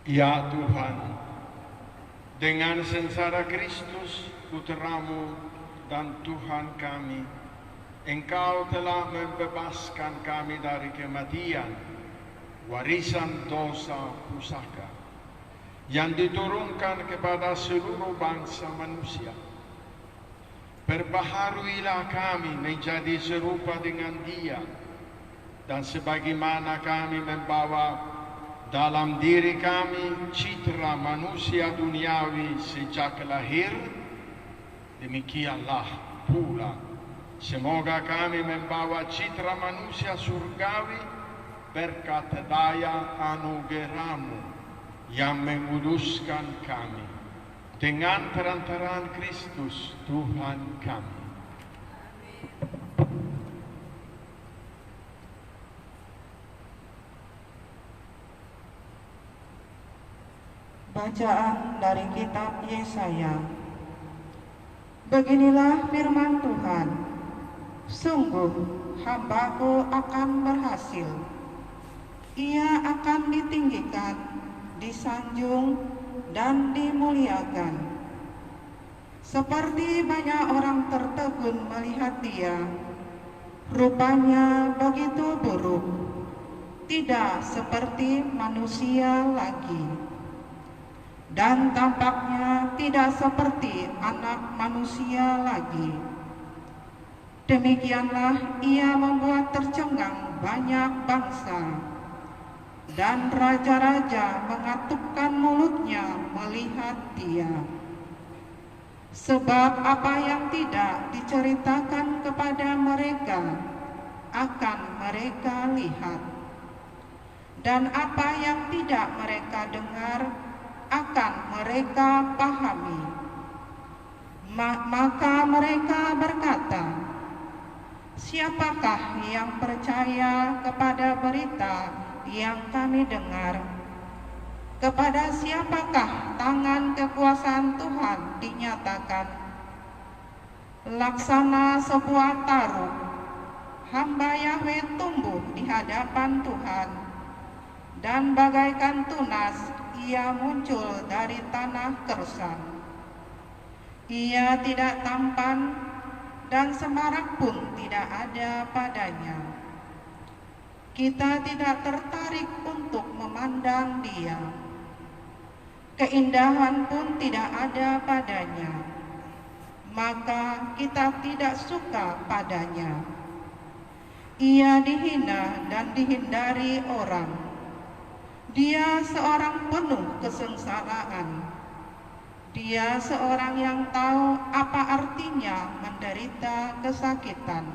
Ya Tuhan, dengan sengsara Kristus, Putra-Mu dan Tuhan kami, Engkau telah membebaskan kami dari kematian, warisan dosa pusaka, yang diturunkan kepada seluruh bangsa manusia. Perbaharuilah kami menjadi serupa dengan Dia, dan sebagaimana kami membawa dalam diri kami citra manusia duniawi sejak lahir, demikianlah pula semoga kami membawa citra manusia surgawi berkat daya anugerah-Mu yang menguduskan kami dengan perantaraan Kristus Tuhan kami. Bacaan dari kitab Yesaya. Beginilah firman Tuhan, sungguh hamba-Ku akan berhasil. Ia akan ditinggikan, disanjung, dan dimuliakan. Seperti banyak orang tertegun melihat Dia, rupanya begitu buruk, tidak seperti manusia lagi. Dan tampaknya tidak seperti anak manusia lagi. Demikianlah Ia membuat tercengang banyak bangsa, dan raja-raja mengatupkan mulutnya melihat Dia. Sebab apa yang tidak diceritakan kepada mereka akan mereka lihat, dan apa yang tidak mereka dengar akan mereka pahami. Maka mereka berkata, siapakah yang percaya kepada berita yang kami dengar? Kepada siapakah tangan kekuasaan Tuhan dinyatakan? Laksana sebuah taruh, hamba Yahweh tumbuh di hadapan Tuhan, dan bagaikan tunas Ia muncul dari tanah kerusan. Ia tidak tampan, dan semarak pun tidak ada padanya. Kita tidak tertarik untuk memandang Dia. Keindahan pun tidak ada padanya, maka kita tidak suka padanya. Ia dihina dan dihindari orang. Dia seorang penuh kesengsaraan. Dia seorang yang tahu apa artinya menderita kesakitan.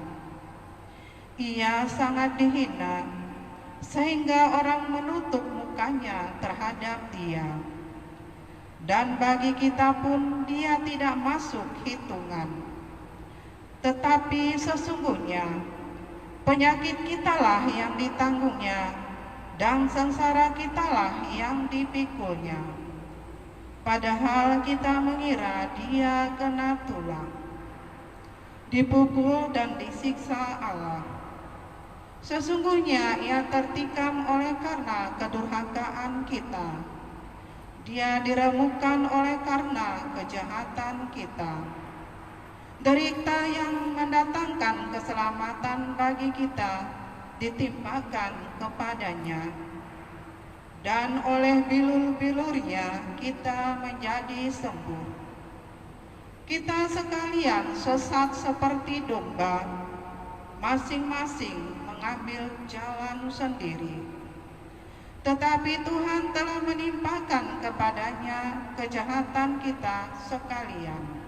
Ia sangat dihina, sehingga orang menutup mukanya terhadap Dia. Dan bagi kita pun Dia tidak masuk hitungan. Tetapi sesungguhnya penyakit kitalah yang ditanggungnya, dan sengsara kitalah yang dipikulnya. Padahal kita mengira Dia kena tulang, dipukul dan disiksa Allah. Sesungguhnya Ia tertikam oleh karena kedurhakaan kita. Dia diremukkan oleh karena kejahatan kita. Derita yang mendatangkan keselamatan bagi kita ditimpakan kepadanya, dan oleh bilur-bilurnya kita menjadi sembuh. Kita sekalian sesat seperti domba, masing-masing mengambil jalan sendiri. Tetapi Tuhan telah menimpakan kepadanya kejahatan kita sekalian.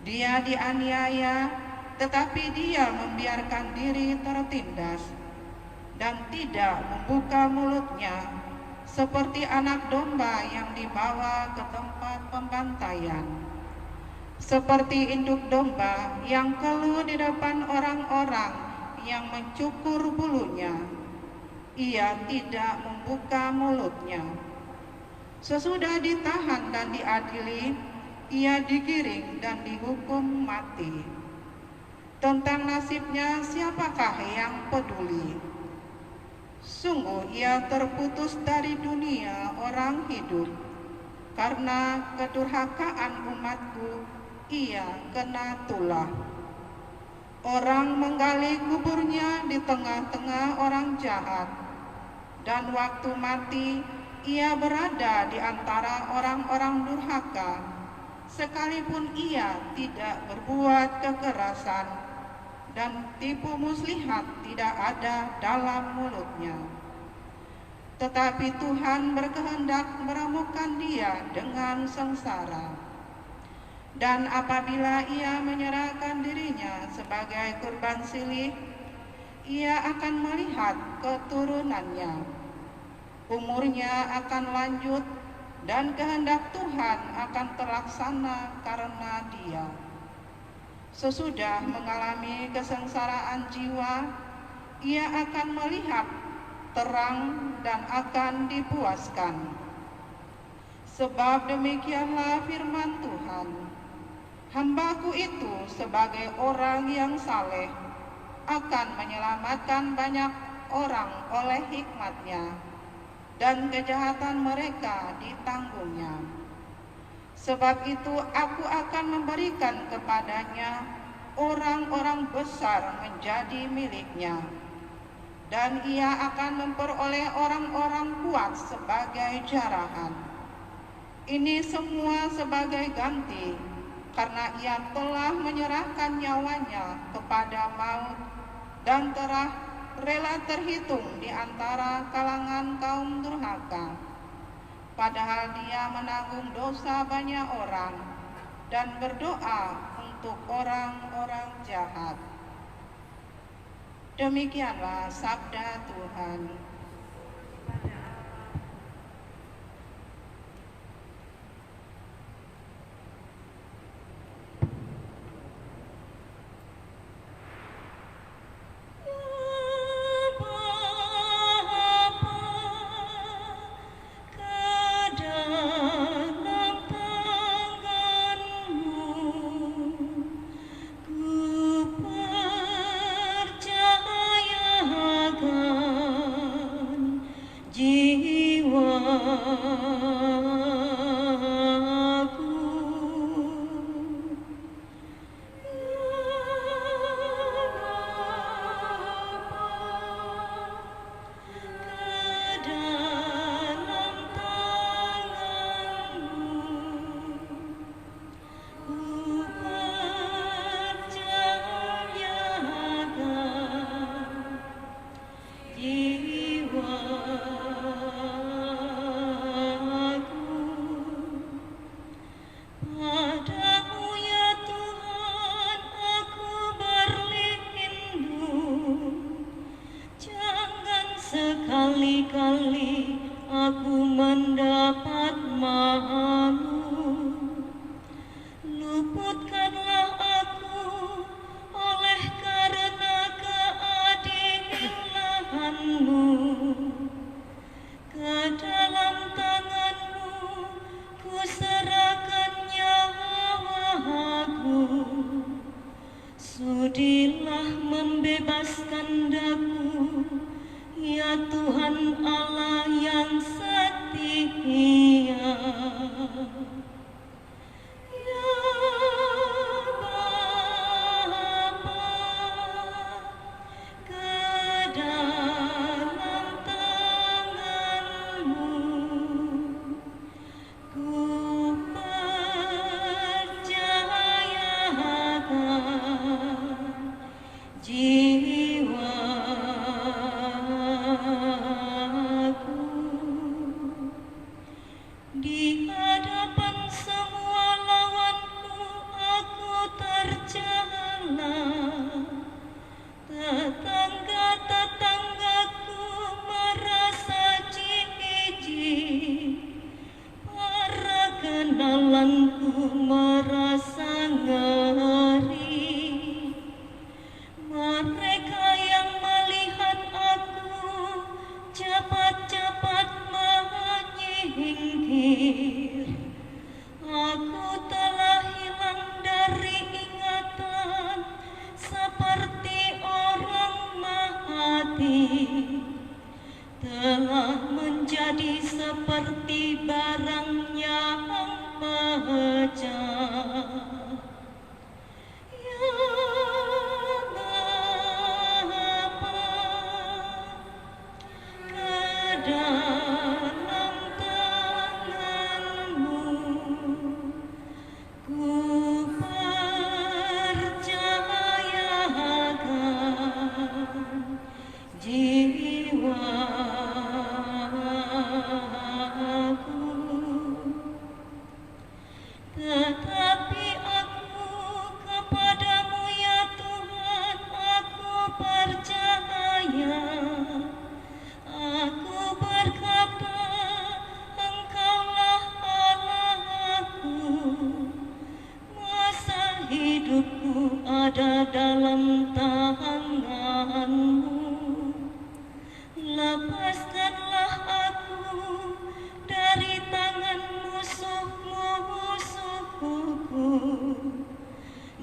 Dia dianiaya, tetapi Dia membiarkan diri tertindas, dan tidak membuka mulutnya, seperti anak domba yang dibawa ke tempat pembantaian. Seperti induk domba yang keluh di depan orang-orang yang mencukur bulunya, Ia tidak membuka mulutnya. Sesudah ditahan dan diadili, Ia digiring dan dihukum mati. Tentang nasibnya siapakah yang peduli? Sungguh ia terputus dari dunia orang hidup. Karena kedurhakaan umatku, ia kena tulah. Orang menggali kuburnya di tengah-tengah orang jahat, dan waktu mati ia berada di antara orang-orang durhaka, sekalipun ia tidak berbuat kekerasan, dan tipu muslihat tidak ada dalam mulutnya. Tetapi Tuhan berkehendak meremukkan dia dengan sengsara. Dan apabila ia menyerahkan dirinya sebagai kurban silih, ia akan melihat keturunannya. Umurnya akan lanjut dan kehendak Tuhan akan terlaksana karena dia. Sesudah mengalami kesengsaraan jiwa, ia akan melihat terang dan akan dipuaskan. Sebab demikianlah firman Tuhan, hamba-Ku itu sebagai orang yang saleh akan menyelamatkan banyak orang oleh hikmat-Nya, dan kejahatan mereka ditanggungnya. Sebab itu Aku akan memberikan kepadanya orang-orang besar menjadi miliknya, dan ia akan memperoleh orang-orang kuat sebagai jarahan. Ini semua sebagai ganti, karena ia telah menyerahkan nyawanya kepada maut dan telah rela terhitung di antara kalangan kaum durhaka. Padahal dia menanggung dosa banyak orang dan berdoa untuk orang-orang jahat. Demikianlah sabda Tuhan. Sekali-kali aku mendapat malu, luputkanlah aku oleh karena keadilan-Mu. Ke dalam tangan-Mu ku serahkan nyawaku. Sudilah membebaskan daku, ya Tuhan Allah yang setia. Ya Bapa, ke dalam tangan-Mu ku percayakan jiwa. Di hadapan semua lawanku aku tercela, tetangga-tetanggaku merasa jijik, para kenalanku merasa ngeri. Mereka yang melihat aku cepat-cepat menyingkir. Aku telah hilang dari ingatan seperti orang mati. telah menjadi seperti barang yang pecah. Ya Bapa, ke dalam tangan-Mu ku percayakan jiwaku. Tetapi aku kepadamu ya Tuhan, aku percaya. Aku berkata, Engkaulah Allahku. Masa hidupku ada dalam tangan-Mu. Lepaskanlah aku dari tangan musuh-musuhku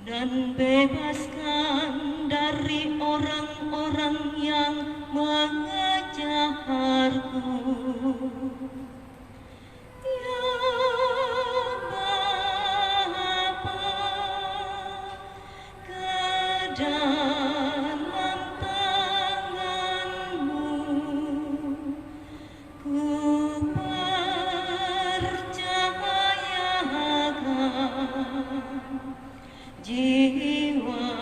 dan bebaskan dari orang-orang yang mengejarku. Ya Bapa, ke dalam tangan-Mu ku percayakan jiwaku.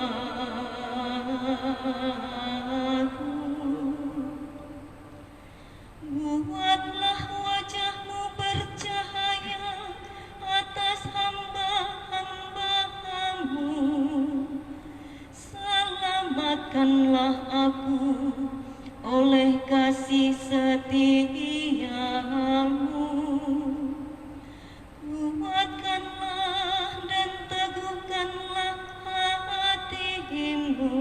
Buatlah wajah-Mu bercahaya atas hamba-hamba-Mu. Selamatkanlah aku oleh kasih setia-Mu. Kuatkanlah dan teguhkanlah hati-Mu,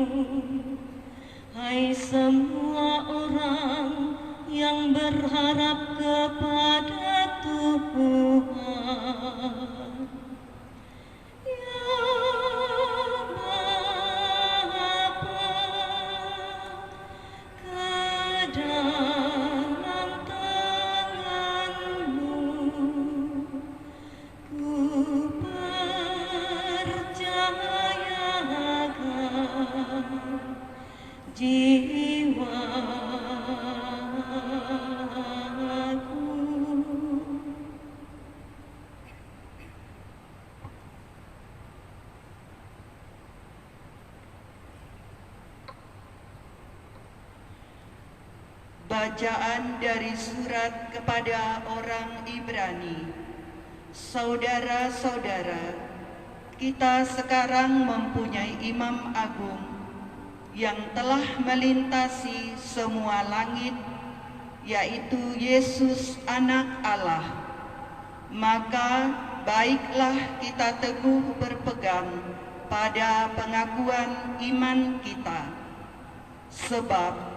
hai semua orang yang berharap kepada Tuhan. Ya Bapa, ke dalam tangan-Mu ku percayakan jiwaku. Bacaan dari surat kepada orang Ibrani. Saudara-saudara, kita sekarang mempunyai imam agung yang telah melintasi semua langit, yaitu Yesus Anak Allah. Maka baiklah kita teguh berpegang pada pengakuan iman kita, sebab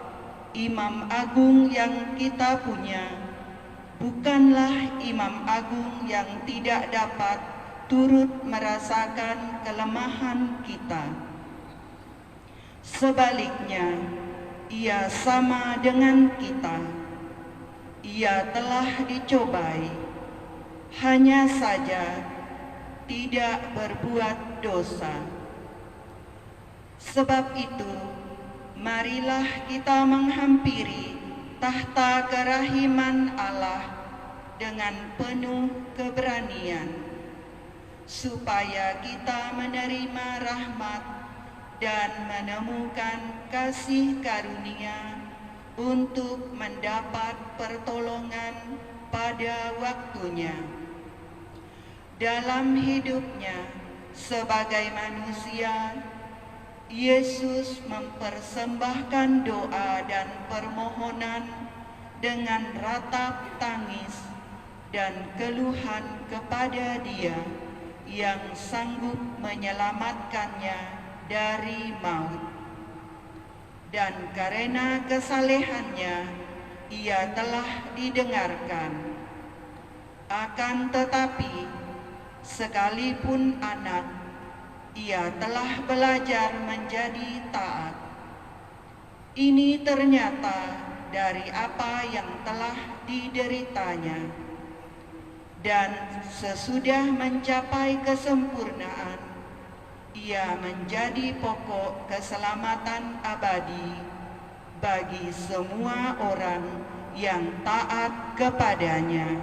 Imam Agung yang kita punya bukanlah Imam Agung yang tidak dapat turut merasakan kelemahan kita. Sebaliknya, Ia sama dengan kita. Ia telah dicobai, hanya saja tidak berbuat dosa. Sebab itu, marilah kita menghampiri tahta kerahiman Allah dengan penuh keberanian, supaya kita menerima rahmat dan menemukan kasih karunia untuk mendapat pertolongan pada waktunya. Dalam hidupnya sebagai manusia, Yesus mempersembahkan doa dan permohonan dengan ratap tangis dan keluhan kepada Dia yang sanggup menyelamatkannya dari maut. Dan karena kesalehannya, Ia telah didengarkan. Akan tetapi, sekalipun anak, Ia telah belajar menjadi taat. Ini ternyata dari apa yang telah dideritanya. Dan sesudah mencapai kesempurnaan, ia menjadi pokok keselamatan abadi bagi semua orang yang taat kepadanya.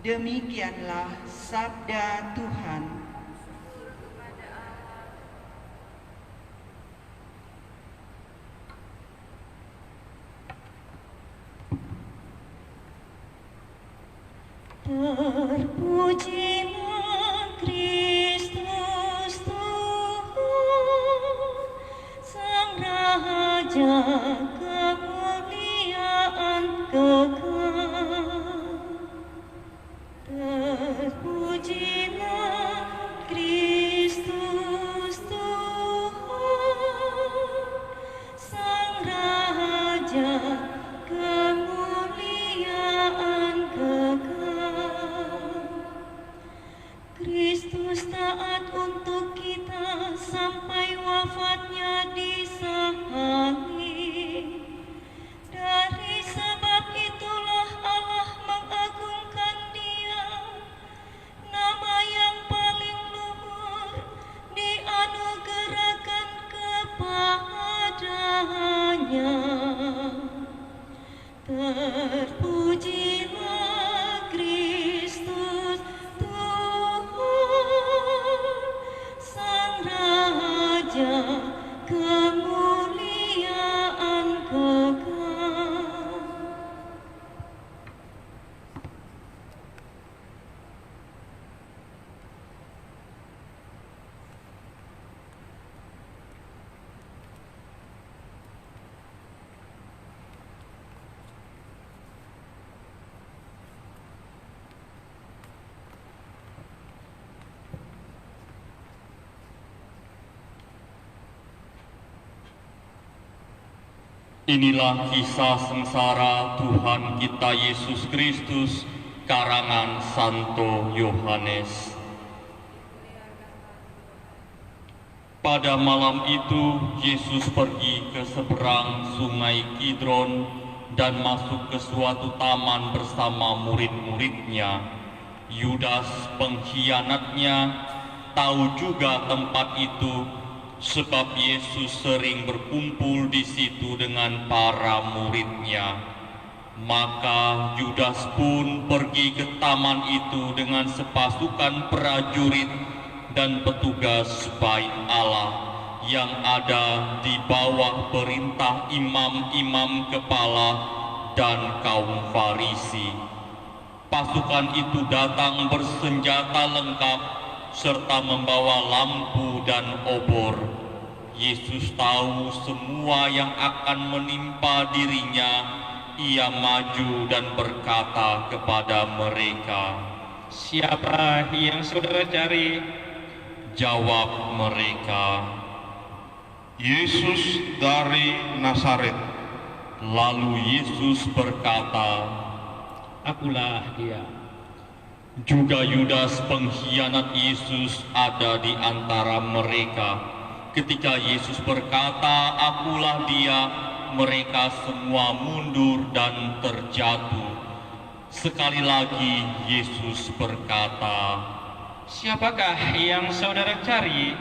Demikianlah sabda Tuhan. Terpujilah Kristus Tuhan, Sang Raja kemuliaan kekal. Terpujilah Kristus Tuhan, Sang Raja kemuliaan kekal. Kristus taat untuk kita sampai wafatnya di salib. Dari sebab itulah Allah mengagungkan Dia, nama yang paling luhur dianugerahkan kepadanya. Terpujilah Kristus Tuhan, Sang Raja kemuliaan kekal. Inilah kisah sengsara Tuhan kita Yesus Kristus, karangan Santo Yohanes. Pada malam itu, Yesus pergi ke seberang sungai Kidron dan masuk ke suatu taman bersama murid-muridnya. Yudas, pengkhianatnya, tahu juga tempat itu, sebab Yesus sering berkumpul di situ dengan para muridnya. Maka Yudas pun pergi ke taman itu dengan sepasukan prajurit dan petugas bait Allah yang ada di bawah perintah imam-imam kepala dan kaum Farisi. Pasukan itu datang bersenjata lengkap serta membawa lampu dan obor. Yesus tahu semua yang akan menimpa dirinya. Ia maju dan berkata kepada mereka, "Siapa yang saudara cari?" Jawab mereka, Yesus dari Nazaret. Lalu Yesus berkata, "Akulah dia." juga Yudas pengkhianat Yesus ada di antara mereka. Ketika Yesus berkata, "Akulah dia," mereka semua mundur dan terjatuh. Sekali lagi Yesus berkata, "Siapakah yang saudara cari?"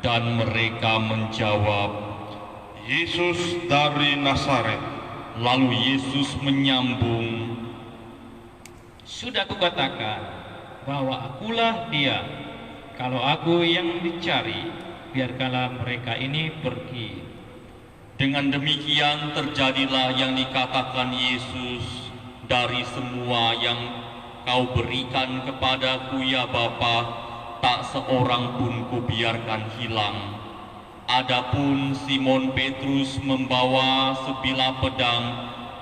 dan mereka menjawab, Yesus dari Nazaret. Lalu Yesus menyambung, "Sudah kukatakan bahwa akulah dia. Kalau aku yang dicari, biarkanlah mereka ini pergi." Dengan demikian terjadilah yang dikatakan Yesus, "Dari semua yang kau berikan kepadaku ya Bapa, tak seorang pun kubiarkan hilang." Adapun Simon Petrus membawa sebilah pedang,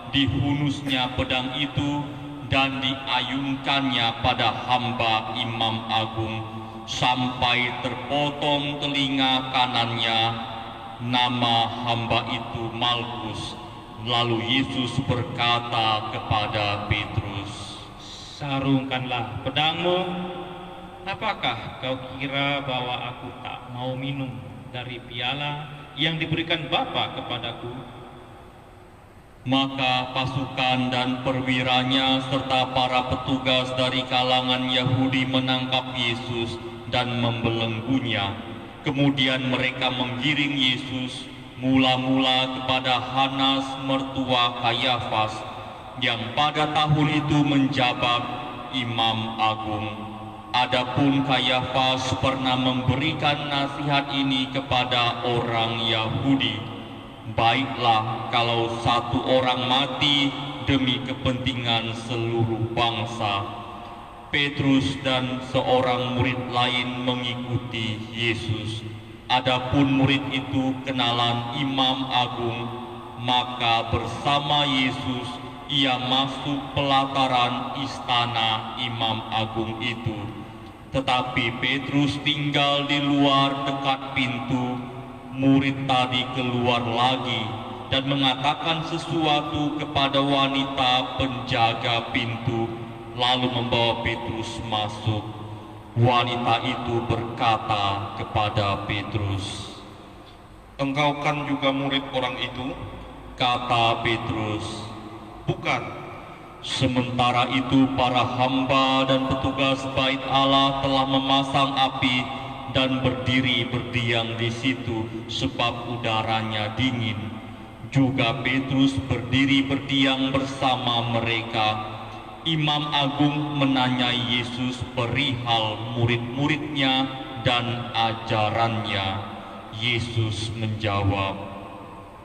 dihunusnya pedang itu dan diayunkannya pada hamba imam agung sampai terpotong telinga kanannya. Nama hamba itu Malkus. Lalu Yesus berkata kepada Petrus, "Sarungkanlah pedangmu. Apakah kau kira bahwa aku tak mau minum dari piala yang diberikan Bapa kepadaku?" Maka pasukan dan perwiranya serta para petugas dari kalangan Yahudi menangkap Yesus dan membelenggunya. Kemudian mereka menggiring Yesus mula-mula kepada Hanas mertua Kayafas, yang pada tahun itu menjabat Imam Agung. Adapun Kayafas pernah memberikan nasihat ini kepada orang Yahudi, "Baiklah kalau satu orang mati demi kepentingan seluruh bangsa." Petrus dan seorang murid lain mengikuti Yesus. Adapun murid itu kenalan Imam Agung, maka bersama Yesus ia masuk pelataran istana Imam Agung itu. Tetapi Petrus tinggal di luar dekat pintu. Murid tadi keluar lagi dan mengatakan sesuatu kepada wanita penjaga pintu, lalu membawa Petrus masuk. Wanita itu berkata kepada Petrus, "Engkau kan juga murid orang itu?" Kata Petrus, "Bukan." Sementara itu para hamba dan petugas bait Allah telah memasang api dan berdiri berdiam di situ sebab udaranya dingin. Juga Petrus berdiri berdiam bersama mereka. Imam Agung menanyai Yesus perihal murid-muridnya dan ajarannya. Yesus menjawab,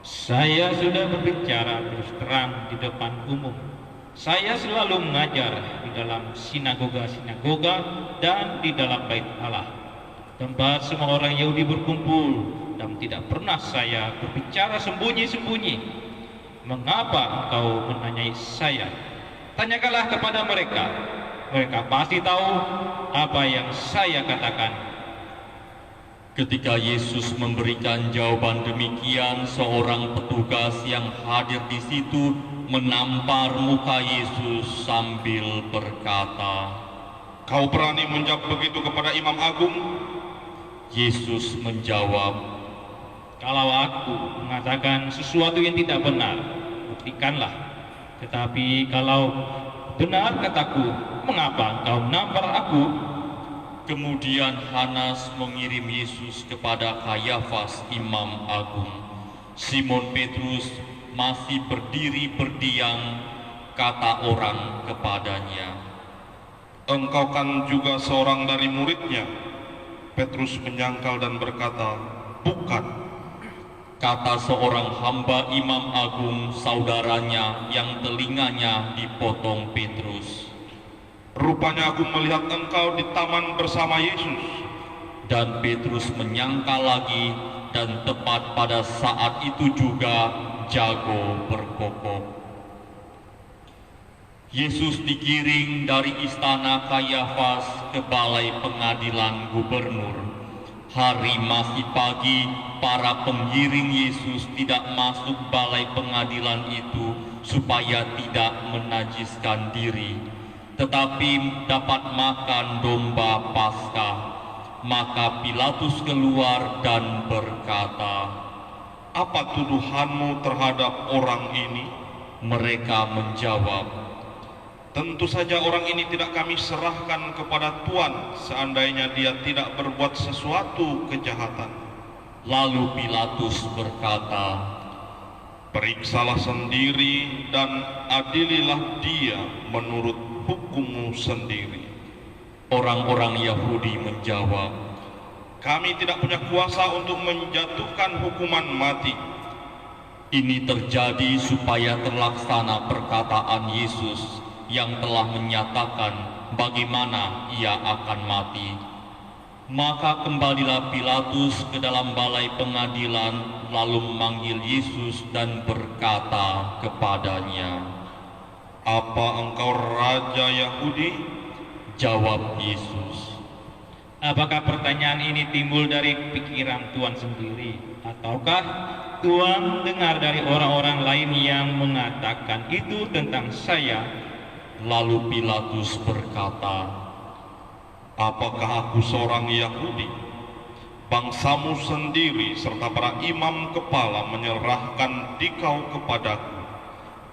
Saya sudah berbicara terus terang di depan umum. Saya selalu mengajar di dalam sinagoga-sinagoga dan di dalam bait Allah, tempat semua orang Yahudi berkumpul, dan tidak pernah saya berbicara sembunyi-sembunyi. Mengapa engkau menanyai saya? Tanyakanlah kepada mereka. Mereka pasti tahu apa yang saya katakan. Ketika Yesus memberikan jawaban demikian, seorang petugas yang hadir di situ menampar muka Yesus sambil berkata, "Kau berani menjawab begitu kepada Imam Agung?" Yesus menjawab, Kalau aku mengatakan sesuatu yang tidak benar, buktikanlah. Tetapi kalau benar kataku, mengapa engkau menampar aku? Kemudian Hanas mengirim Yesus kepada Kayafas Imam Agung. Simon Petrus masih berdiri berdiam, kata orang kepadanya, "Engkau kan juga seorang dari muridnya?" Petrus menyangkal dan berkata, "Bukan." Kata seorang hamba Imam Agung saudaranya yang telinganya dipotong Petrus, "Rupanya aku melihat engkau di taman bersama Yesus." dan Petrus menyangkal lagi, dan tepat pada saat itu juga jago berkokok. Yesus digiring dari istana Kayafas ke balai pengadilan gubernur. Hari masih pagi, para penggiring Yesus tidak masuk balai pengadilan itu supaya tidak menajiskan diri, tetapi dapat makan domba Paskah. Maka Pilatus keluar dan berkata, "Apa tuduhanmu terhadap orang ini?" Mereka menjawab, "Tentu saja orang ini tidak kami serahkan kepada Tuan seandainya dia tidak berbuat sesuatu kejahatan." lalu Pilatus berkata, "Periksalah sendiri dan adililah dia menurut hukummu sendiri." Orang-orang Yahudi menjawab, "Kami tidak punya kuasa untuk menjatuhkan hukuman mati." ini terjadi supaya terlaksana perkataan Yesus yang telah menyatakan bagaimana ia akan mati. Maka kembalilah Pilatus ke dalam balai pengadilan, lalu memanggil Yesus dan berkata kepadanya, "Apa engkau raja Yahudi?" Jawab Yesus, Apakah pertanyaan ini timbul dari pikiran Tuhan sendiri, ataukah Tuhan dengar dari orang-orang lain yang mengatakan itu tentang saya? Lalu Pilatus berkata, "Apakah aku seorang Yahudi? Bangsamu sendiri serta para imam kepala menyerahkan dikau kepadaku.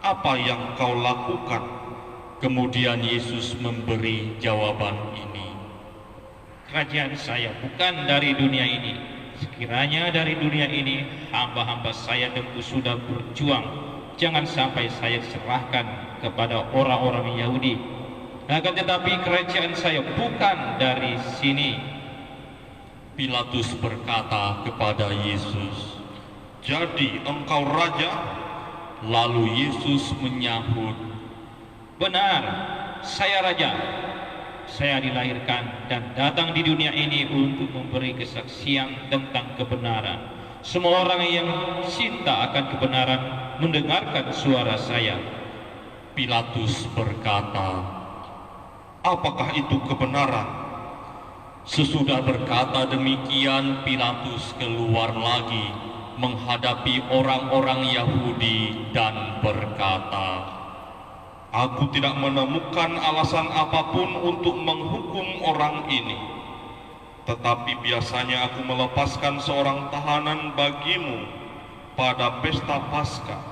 apa yang kau lakukan? Kemudian Yesus memberi jawaban ini. Kerajaan saya bukan dari dunia ini. Sekiranya dari dunia ini, hamba-hamba saya tentu sudah berjuang. Jangan sampai saya serahkan kepada orang-orang Yahudi. Akan tetapi kerajaan saya bukan dari sini. Pilatus berkata kepada Yesus. Jadi engkau raja? Lalu Yesus menyahut, Benar, saya raja. Saya dilahirkan dan datang di dunia ini untuk memberi kesaksian tentang kebenaran. Semua orang yang cinta akan kebenaran mendengarkan suara saya. Pilatus berkata, Apakah itu kebenaran? sesudah berkata demikian, Pilatus keluar lagi menghadapi orang-orang Yahudi dan berkata, Aku tidak menemukan alasan apapun untuk menghukum orang ini. Tetapi biasanya aku melepaskan seorang tahanan bagimu pada pesta Paskah.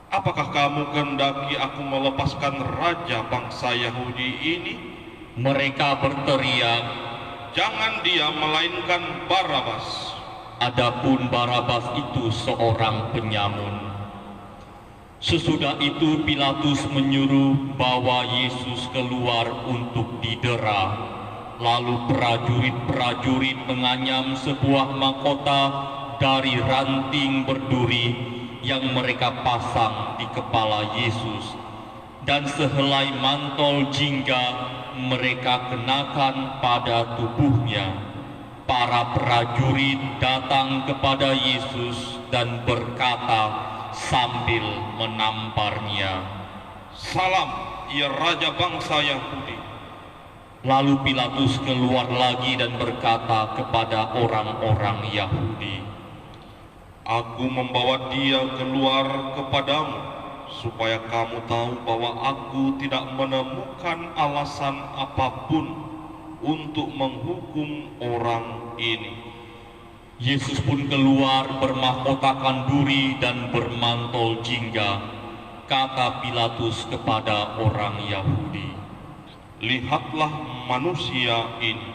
Apakah kamu kehendaki aku melepaskan raja bangsa Yahudi ini? mereka berteriak, Jangan dia, melainkan Barabas. adapun Barabas itu seorang penyamun. Sesudah itu Pilatus menyuruh bahwa Yesus keluar untuk didera. Lalu prajurit-prajurit menganyam sebuah mahkota dari ranting berduri yang mereka pasang di kepala Yesus, dan sehelai mantel jingga mereka kenakan pada tubuhnya. Para prajurit datang kepada Yesus dan berkata sambil menamparnya, Salam, ya Raja bangsa Yahudi. Lalu Pilatus keluar lagi dan berkata kepada orang-orang Yahudi, Aku membawa dia keluar kepadamu, supaya kamu tahu bahwa aku tidak menemukan alasan apapun untuk menghukum orang ini. Yesus pun keluar bermahkotakan duri dan bermantel jingga. Kata Pilatus kepada orang Yahudi, Lihatlah manusia ini.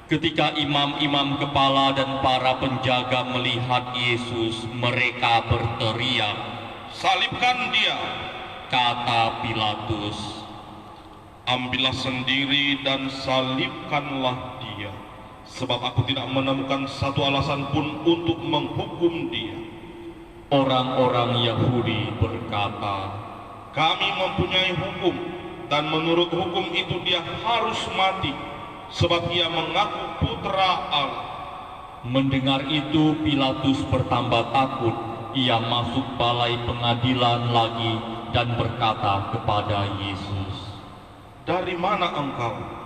ketika imam-imam kepala dan para penjaga melihat Yesus, mereka berteriak, Salibkan dia. kata Pilatus, Ambillah sendiri dan salibkanlah dia, sebab aku tidak menemukan satu alasan pun untuk menghukum dia. orang-orang Yahudi berkata, Kami mempunyai hukum, dan menurut hukum itu dia harus mati, sebab ia mengaku putra Allah. Mendengar itu Pilatus bertambah takut. Ia masuk balai pengadilan lagi dan berkata kepada Yesus, Dari mana engkau?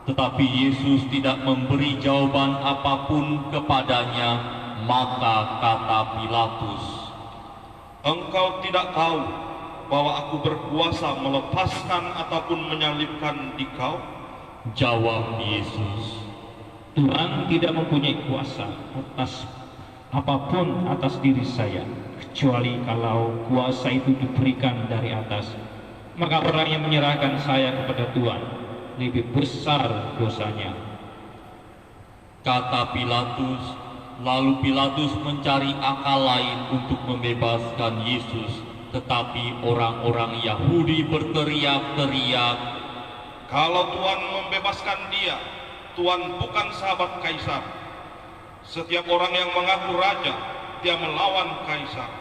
tetapi Yesus tidak memberi jawaban apapun kepadanya. Maka kata Pilatus, Engkau tidak tahu bahwa aku berkuasa melepaskan ataupun menyalibkan dikau? jawab Yesus, Tuhan tidak mempunyai kuasa atas apapun atas diri saya, kecuali kalau kuasa itu diberikan dari atas. Maka orang yang menyerahkan saya kepada Tuhan lebih besar dosanya. kata Pilatus. Lalu Pilatus mencari akal lain untuk membebaskan Yesus, tetapi orang-orang Yahudi berteriak-teriak, Kalau Tuhan membebaskan dia, Tuhan bukan sahabat Kaisar. Setiap orang yang mengaku raja, dia melawan Kaisar.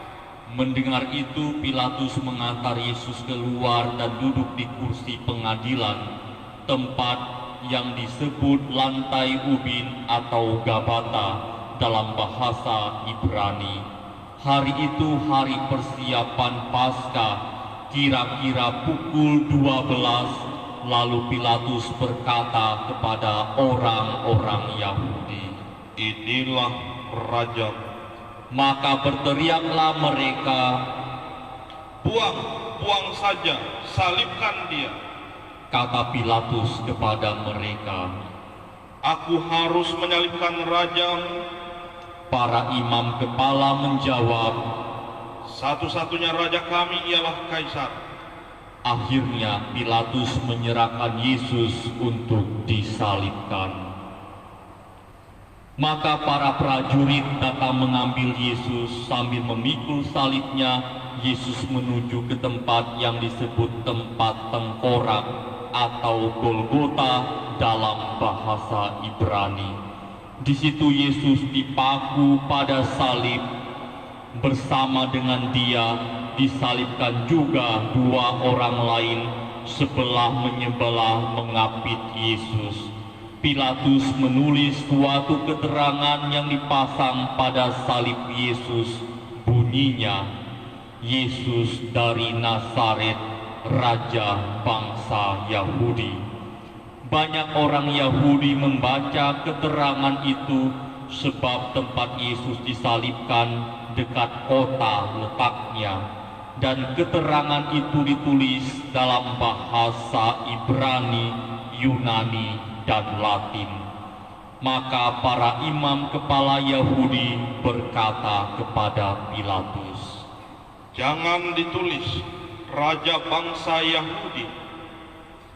Mendengar itu, Pilatus mengantar Yesus keluar dan duduk di kursi pengadilan, tempat yang disebut lantai ubin atau Gabata dalam bahasa Ibrani. Hari itu hari persiapan Paskah, kira-kira pukul 12. Lalu Pilatus berkata kepada orang-orang Yahudi, Inilah raja. maka berteriaklah mereka, Buang saja, salibkan dia. kata Pilatus kepada mereka. Aku harus menyalibkan rajamu. Para imam kepala menjawab, satu-satunya raja kami ialah Kaisar. Akhirnya Pilatus menyerahkan Yesus untuk disalibkan. Maka para prajurit datang mengambil Yesus sambil memikul salibnya. Yesus menuju ke tempat yang disebut tempat tengkorak atau Golgota dalam bahasa Ibrani. Di situ Yesus dipaku pada salib. Bersama dengan Dia disalibkan juga dua orang lain, sebelah menyebelah mengapit Yesus. Pilatus menulis suatu keterangan yang dipasang pada salib Yesus. Bunyinya, Yesus dari Nazaret, Raja bangsa Yahudi. Banyak orang Yahudi membaca keterangan itu sebab tempat Yesus disalibkan dekat kota letaknya. Dan keterangan itu ditulis dalam bahasa Ibrani, Yunani, dan Latin. Maka para imam kepala Yahudi berkata kepada Pilatus, Jangan ditulis Raja bangsa Yahudi.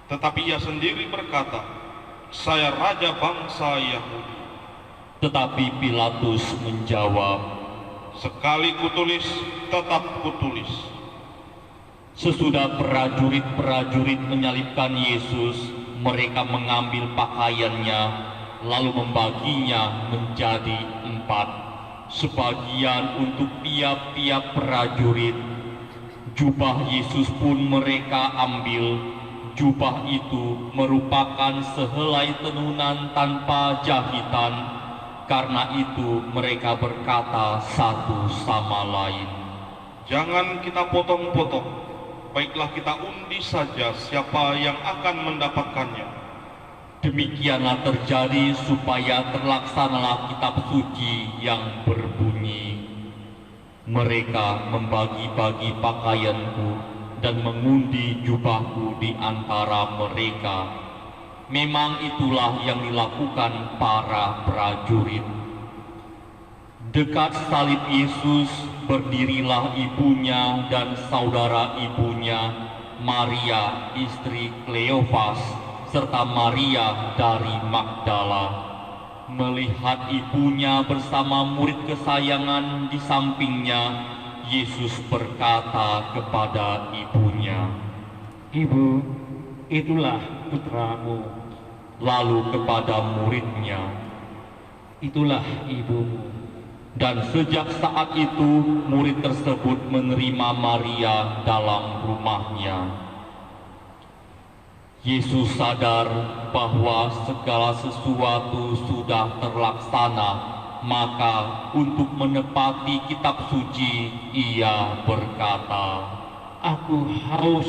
Tetapi ia sendiri berkata, Saya Raja bangsa Yahudi. Tetapi Pilatus menjawab, Sekali kutulis, tetap kutulis. Sesudah prajurit-prajurit menyalibkan Yesus, mereka mengambil pakaiannya, lalu membaginya menjadi 4, sebagian untuk tiap-tiap prajurit. Jubah Yesus pun mereka ambil. Jubah itu merupakan sehelai tenunan tanpa jahitan. Karena itu mereka berkata satu sama lain, Jangan kita potong-potong, baiklah kita undi saja siapa yang akan mendapatkannya. Demikianlah terjadi supaya terlaksanalah kitab suci yang berbunyi, Mereka membagi-bagi pakaianku dan mengundi jubahku di antara mereka. Memang itulah yang dilakukan para prajurit. Dekat salib Yesus berdirilah ibunya dan saudara ibunya, Maria istri Kleofas, serta Maria dari Magdala. Melihat ibunya bersama murid kesayangan di sampingnya, Yesus berkata kepada ibunya, Ibu, itulah putramu. Lalu kepada muridnya, Itulah ibumu. dan sejak saat itu murid tersebut menerima Maria dalam rumahnya. Yesus sadar bahwa segala sesuatu sudah terlaksana, maka untuk menepati kitab suci, ia berkata, Aku haus.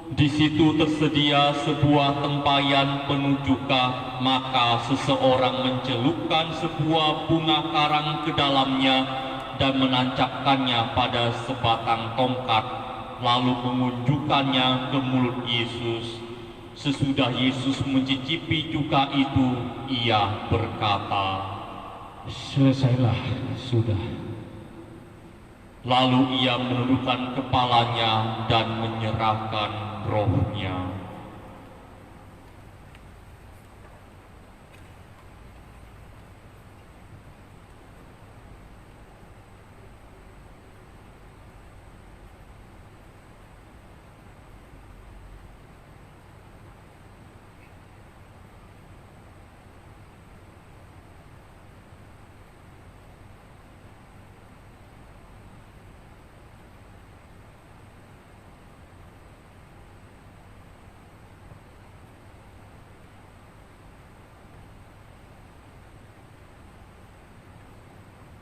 Di situ tersedia sebuah tempayan penuh cuka, maka seseorang mencelupkan sebuah bunga karang ke dalamnya dan menancapkannya pada sebatang tongkat, lalu mengunjukkannya ke mulut Yesus. Sesudah Yesus mencicipi cuka itu, ia berkata, Selesailah sudah. Lalu ia menundukkan kepalanya dan menyerahkan rohnya.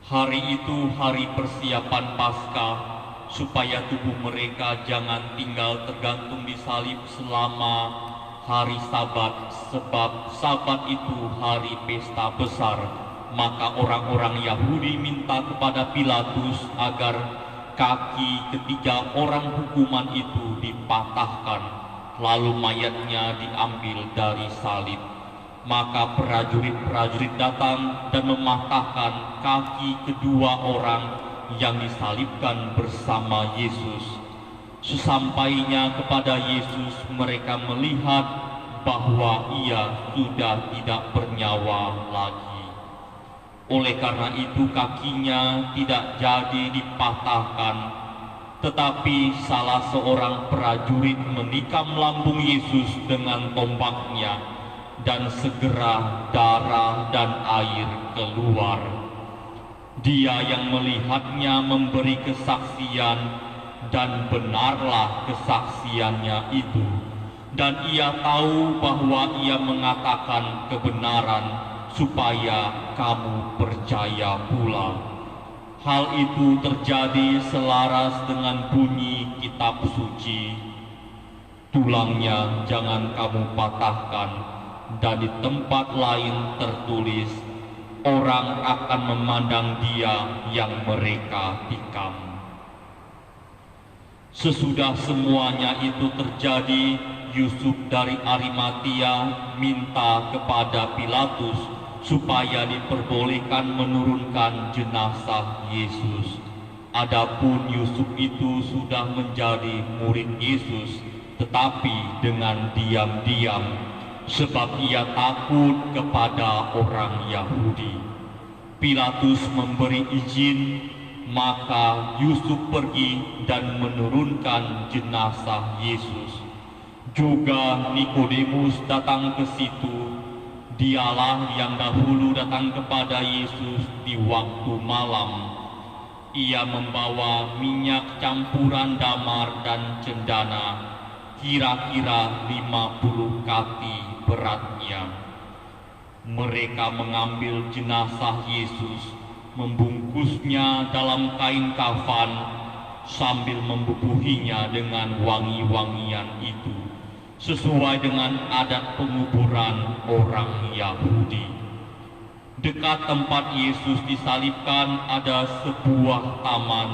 Hari itu hari persiapan Paskah, supaya tubuh mereka jangan tinggal tergantung di salib selama hari Sabat, sebab Sabat itu hari pesta besar. Maka orang-orang Yahudi minta kepada Pilatus agar kaki ketiga orang hukuman itu dipatahkan, lalu mayatnya diambil dari salib. Maka prajurit-prajurit datang dan mematahkan kaki kedua orang yang disalibkan bersama Yesus. Sesampainya kepada Yesus, mereka melihat bahwa ia sudah tidak bernyawa lagi. Oleh karena itu kakinya tidak jadi dipatahkan, tetapi salah seorang prajurit menikam lambung Yesus dengan tombaknya, dan segera darah dan air keluar. Dia yang melihatnya memberi kesaksian, dan benarlah kesaksiannya itu. Dan ia tahu bahwa ia mengatakan kebenaran, supaya kamu percaya pula. Hal itu terjadi selaras dengan bunyi kitab suci. Tulangnya jangan kamu patahkan, dan di tempat lain tertulis, orang akan memandang dia yang mereka tikam. Sesudah semuanya itu terjadi, Yusuf dari Arimatia minta kepada Pilatus supaya diperbolehkan menurunkan jenazah Yesus. Adapun Yusuf itu sudah menjadi murid Yesus, tetapi dengan diam-diam, sebab ia takut kepada orang Yahudi. Pilatus memberi izin, maka Yusuf pergi dan menurunkan jenazah Yesus. Juga Nikodemus datang ke situ. Dialah yang dahulu datang kepada Yesus di waktu malam. Ia membawa minyak campuran damar dan cendana, kira-kira 50 kati beratnya. Mereka mengambil jenazah Yesus, membungkusnya dalam kain kafan, sambil membubuhinya dengan wangi-wangian itu, sesuai dengan adat penguburan orang Yahudi. Dekat tempat Yesus disalibkan ada sebuah taman.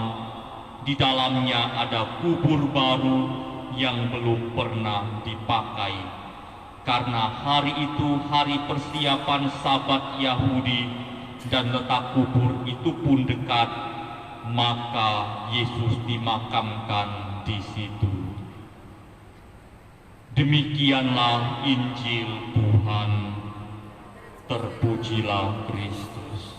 Di dalamnya ada kubur baru yang belum pernah dipakai. Karena hari itu hari persiapan Sabat Yahudi dan letak kubur itu pun dekat, maka Yesus dimakamkan di situ. Demikianlah Injil Tuhan. Terpujilah Kristus.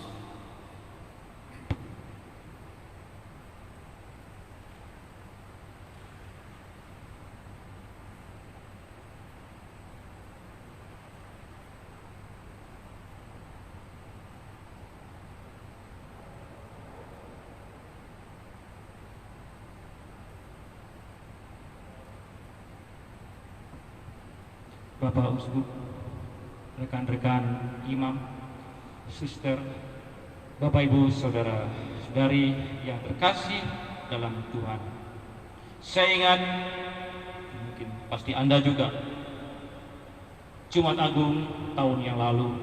Bapak Uskup, rekan-rekan imam, suster, Bapak Ibu Saudara Saudari yang terkasih dalam Tuhan. Saya ingat, mungkin pasti Anda juga, Jumat Agung tahun yang lalu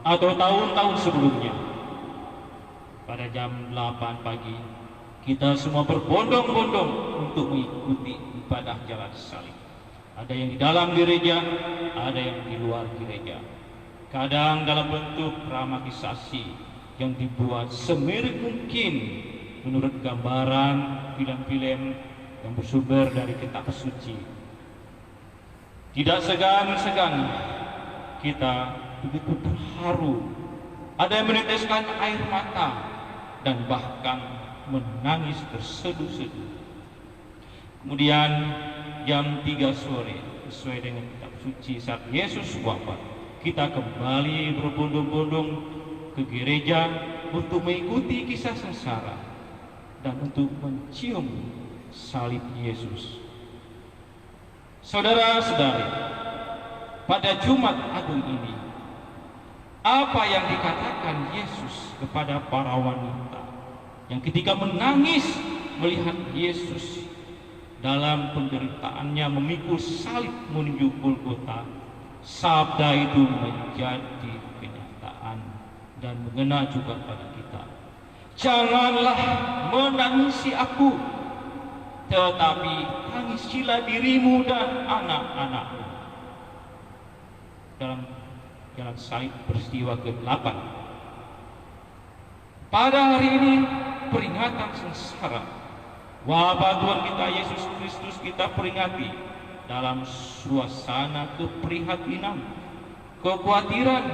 atau tahun-tahun sebelumnya, pada jam 8 pagi kita semua berbondong-bondong untuk mengikuti ibadah jalan salib. Ada yang di dalam gereja, ada yang di luar gereja. Kadang dalam bentuk dramatisasi yang dibuat semirip mungkin menurut gambaran film-film yang bersumber dari kitab suci. Tidak segan-segan kita begitu terharu. Ada yang meneteskan air mata dan bahkan menangis terseduh-seduh. Kemudian jam 3 sore, sesuai dengan kitab suci, saat Yesus wafat, kita kembali berbondong-bondong ke gereja untuk mengikuti kisah sengsara dan untuk mencium salib Yesus. Saudara-saudari, pada Jumat Agung ini, apa yang dikatakan Yesus kepada para wanita yang ketika menangis melihat Yesus dalam penderitaannya memikul salib menuju Golgota, sabda itu menjadi kenyataan dan mengena juga pada kita. Janganlah menangisi aku, tetapi tangisilah dirimu dan anak-anakmu. Dalam jalan salib peristiwa ke-8. Pada hari ini peringatan sengsara. Wabah Tuhan kita Yesus Kristus kita peringati dalam suasana keprihatinan, kekhawatiran,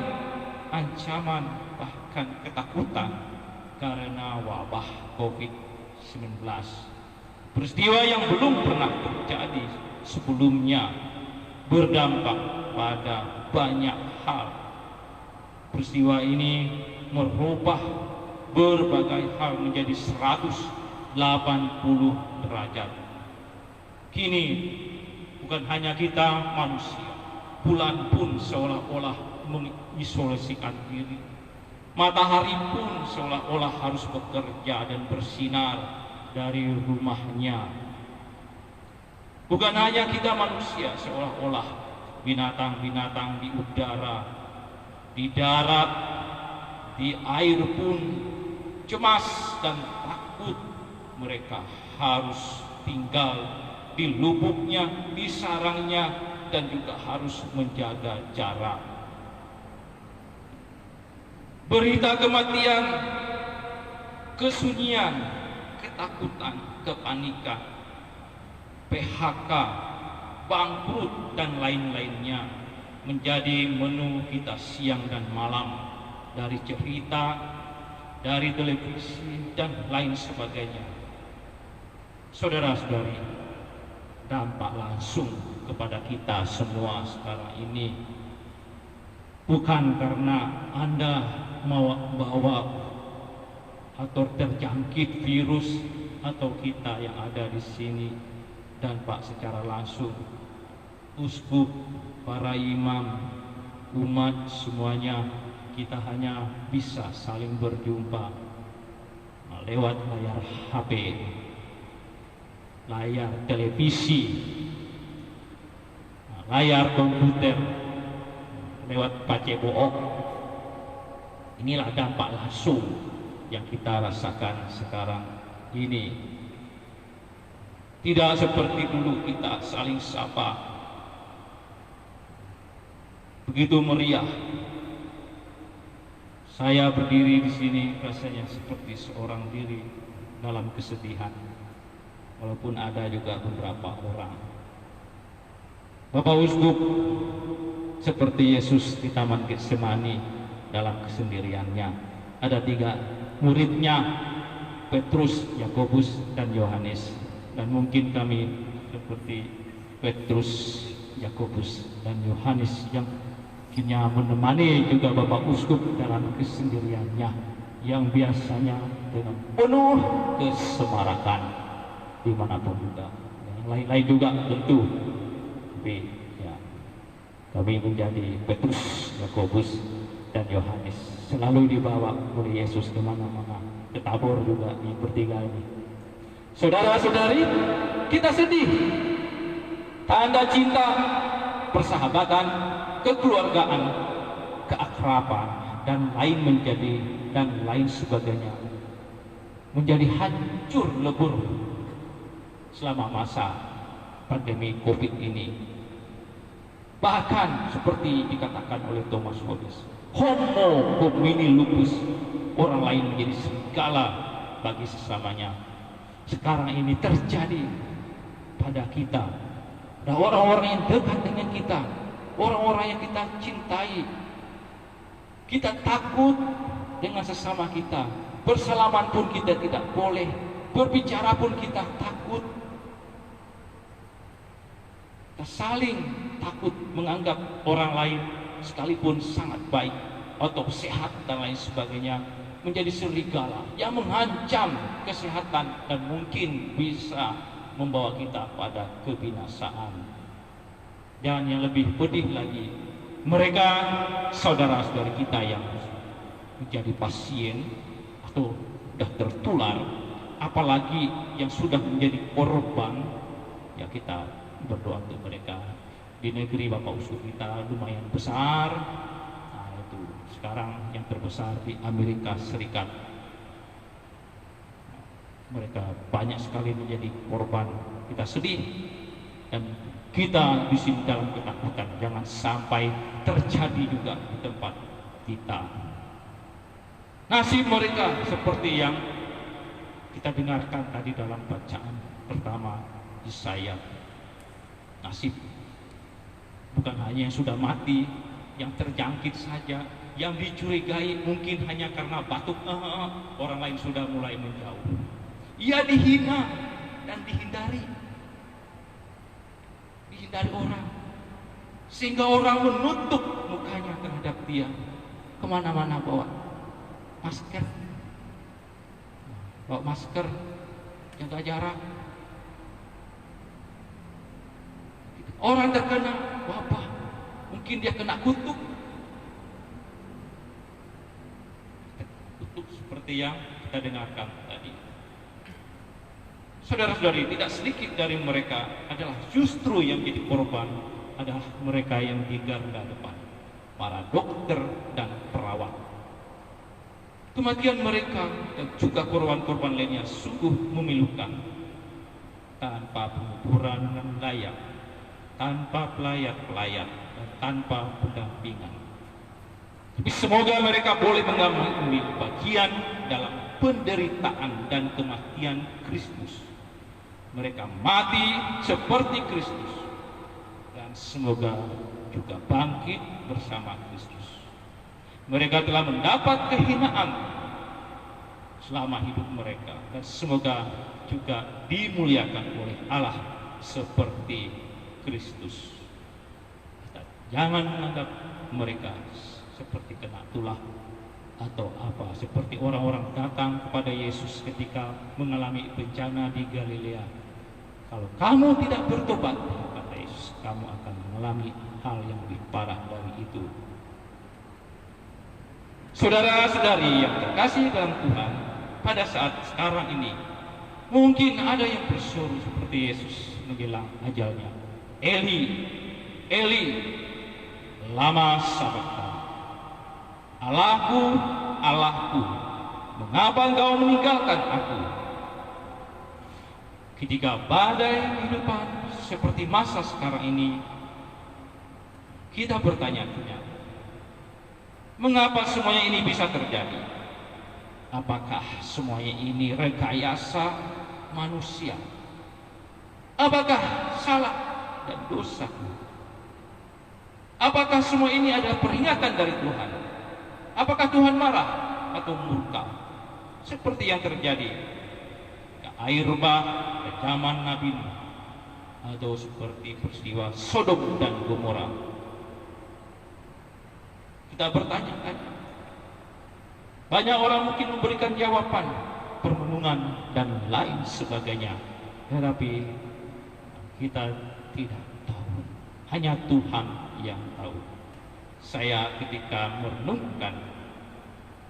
ancaman, bahkan ketakutan karena wabah COVID-19. Peristiwa yang belum pernah terjadi sebelumnya, berdampak pada banyak hal. Peristiwa ini merubah berbagai hal menjadi 180 derajat. Kini bukan hanya kita manusia, bulan pun seolah-olah mengisolasikan diri. Matahari pun seolah-olah harus bekerja dan bersinar dari rumahnya. Bukan hanya kita manusia, seolah-olah binatang-binatang di udara, di darat, di air pun cemas dan takut. Mereka harus tinggal di lubuknya, di sarangnya, dan juga harus menjaga jarak. Berita kematian, kesunyian, ketakutan, kepanikan, PHK, bangkrut, dan lain-lainnya menjadi menu kita siang dan malam, dari cerita, dari televisi, dan lain sebagainya. Saudara-saudari, dampak langsung kepada kita semua sekarang ini bukan karena Anda bawa atau terjangkit virus atau kita yang ada di sini. Dampak secara langsung uskup, para imam, umat semuanya, kita hanya bisa saling berjumpa lewat layar HP, layar televisi, layar komputer, lewat pacebook. Inilah dampak langsung yang kita rasakan sekarang ini. Tidak seperti dulu kita saling sapa, begitu meriah. Saya berdiri di sini rasanya seperti seorang diri dalam kesedihan, walaupun ada juga beberapa orang. Bapak Uskup seperti Yesus di Taman Getsemani dalam kesendiriannya. Ada 3 muridnya, Petrus, Yakobus, dan Yohanes. Dan mungkin kami seperti Petrus, Yakobus, dan Yohanes yang kini menemani juga Bapak Uskup dalam kesendiriannya, yang biasanya dengan penuh kesemarakan dimanapun juga. Yang lain-lain juga tentu, tapi ya, kami menjadi Petrus, Yakobus, dan Yohanes, selalu dibawa oleh Yesus kemana-mana, ke Tabor juga di bertiga ini. Saudara-saudari, kita sedih. Tanda cinta, persahabatan, kekeluargaan, keakraban, dan lain sebagainya menjadi hancur lebur selama masa pandemi COVID ini. Bahkan seperti dikatakan oleh Thomas Hobbes, homo homini lupus, orang lain menjadi segala bagi sesamanya. Sekarang ini terjadi pada kita, pada orang-orang yang dekat dengan kita, orang-orang yang kita cintai. Kita takut dengan sesama kita, bersalaman pun kita tidak boleh, berbicara pun kita takut. Kita saling takut menganggap orang lain sekalipun sangat baik atau sehat dan lain sebagainya menjadi serigala yang mengancam kesehatan dan mungkin bisa membawa kita pada kebinasaan. Dan yang lebih pedih lagi, mereka saudara-saudari kita yang menjadi pasien atau sudah tertular, apalagi yang sudah menjadi korban, ya kita berdoa untuk mereka. Di negeri Bapak Uskup kita lumayan besar, itu sekarang yang terbesar di Amerika Serikat. Mereka banyak sekali menjadi korban. Kita sedih dan kita di sini dalam ketakutan jangan sampai terjadi juga di tempat kita. Nasib mereka seperti yang Kita dengarkan tadi dalam bacaan pertama Yesaya. Nasib bukan hanya yang sudah mati, yang terjangkit saja, yang dicurigai mungkin hanya karena batuk, orang lain sudah mulai menjauh. Ia dihina dan dihindari orang, sehingga orang menutup mukanya terhadap dia. Kemana-mana bawa masker, jaga jarak. Orang terkena wabah, mungkin dia kena kutuk seperti yang kita dengarkan tadi. Saudara-saudari, tidak sedikit dari mereka adalah justru yang jadi korban adalah mereka yang di garda depan, para dokter dan perawat. Kematian mereka dan juga korban-korban lainnya sungguh memilukan. Tanpa penguburan yang layak, tanpa pelayat-pelayat, dan tanpa pendampingan. Tapi semoga mereka boleh mengambil bagian dalam penderitaan dan kematian Kristus. Mereka mati seperti Kristus, dan semoga juga bangkit bersama Kristus. Mereka telah mendapat kehinaan selama hidup mereka, dan semoga juga dimuliakan oleh Allah seperti Kristus. Kita jangan menganggap mereka seperti kena tulah atau apa, seperti orang-orang datang kepada Yesus ketika mengalami bencana di Galilea. Kalau kamu tidak bertobat, kata Yesus, kamu akan mengalami hal yang lebih parah dari itu. Saudara-saudari yang terkasih dalam Tuhan, pada saat sekarang ini mungkin ada yang berseru seperti Yesus menjelang ajalnya, Eli, Eli, lama sabachthani, Allahku, Allahku, mengapa engkau meninggalkan aku? Ketika badai kehidupan seperti masa sekarang ini, kita bertanya-tanya, mengapa semuanya ini bisa terjadi? Apakah semuanya ini rekayasa manusia? Apakah salah dan dosa? Apakah semua ini adalah peringatan dari Tuhan? Apakah Tuhan marah atau murka? Seperti yang terjadi ke air bah ke zaman Nabi Nuh, atau seperti peristiwa Sodom dan Gomora. Kita bertanya-tanya. Banyak orang mungkin memberikan jawaban, permenungan dan lain sebagainya, tetapi kita tidak tahu. Hanya Tuhan yang tahu. Saya ketika merenungkan,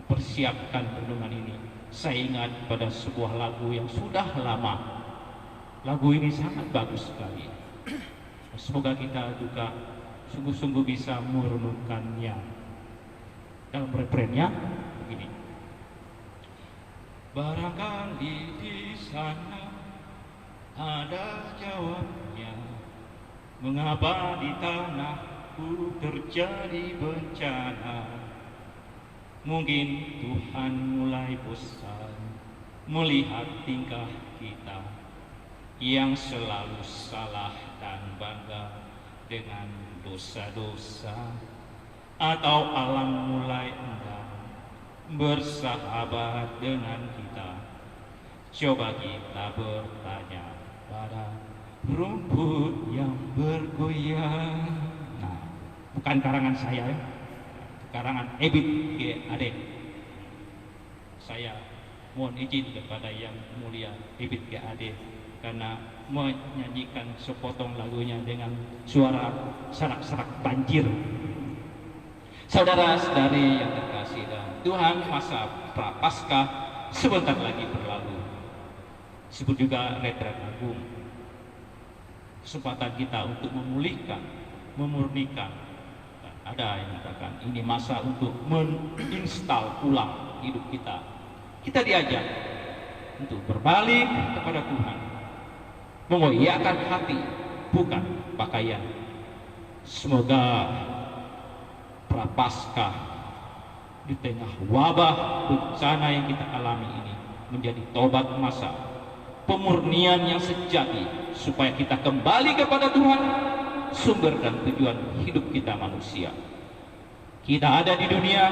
mempersiapkan renungan ini, saya ingat pada sebuah lagu yang sudah lama. Lagu ini sangat bagus sekali. Semoga kita juga sungguh-sungguh bisa merenungkannya. Dalam refrennya begini. Barangkali di sana ada jawabnya, mengapa di tanahku terjadi bencana. Mungkin Tuhan mulai bosan melihat tingkah kita yang selalu salah dan bangga dengan dosa-dosa, atau alam mulai enggan bersahabat dengan kita. Coba kita bertanya pada rumput yang bergoyang. Nah, bukan karangan saya, karangan Ebit G. Ade. Saya mohon izin kepada yang mulia Ebit G. Ade karena menyanyikan sepotong lagunya dengan suara serak-serak banjir. Saudara-saudari yang terkasih dalam Tuhan, masa Prapaskah sebentar lagi berlalu. Disebut juga retret agung. Kesempatan kita untuk memulihkan, memurnikan. Ada yang mengatakan ini masa untuk menginstal ulang hidup kita. Kita diajak untuk berbalik kepada Tuhan, mengoyakkan hati, bukan pakaian. Semoga Prapaskah di tengah wabah bencana yang kita alami ini menjadi tobat masa, pemurnian yang sejati, supaya kita kembali kepada Tuhan, sumber dan tujuan hidup kita manusia. Kita ada di dunia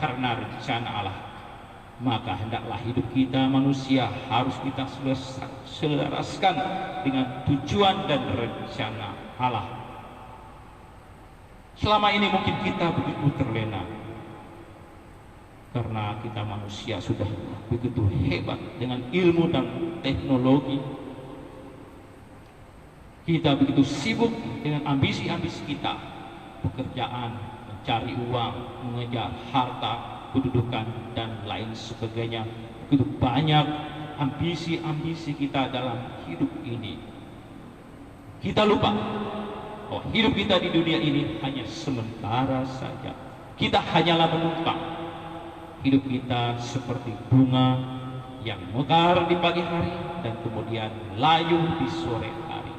karena rencana Allah, maka hendaklah hidup kita manusia harus kita selaraskan dengan tujuan dan rencana Allah. Selama ini mungkin kita begitu terlena karena kita manusia sudah begitu hebat dengan ilmu dan teknologi. Kita begitu sibuk dengan ambisi-ambisi kita, pekerjaan, mencari uang, mengejar harta, kedudukan, dan lain sebagainya. Begitu banyak ambisi-ambisi kita dalam hidup ini. Kita lupa bahwa hidup kita di dunia ini hanya sementara saja. Kita hanyalah menumpang. Hidup kita seperti bunga yang mekar di pagi hari dan kemudian layu di sore hari.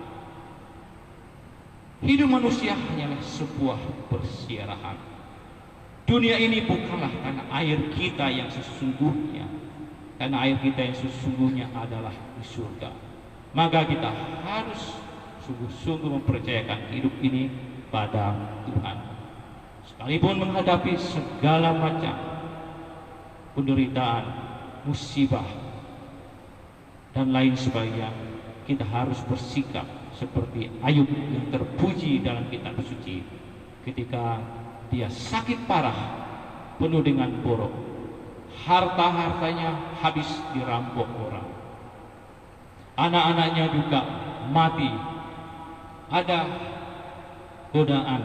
Hidup manusia hanyalah sebuah persiarahan. Dunia ini bukanlah tanah air kita yang sesungguhnya. Tanah air kita yang sesungguhnya adalah di surga. Maka kita harus sungguh-sungguh mempercayakan hidup ini pada Tuhan. Sekalipun menghadapi segala macam penderitaan, musibah, dan lain sebagainya, kita harus bersikap seperti Ayub yang terpuji dalam kitab suci ketika dia sakit parah, penuh dengan borok, harta-hartanya habis dirampok orang, anak-anaknya juga mati. Ada godaan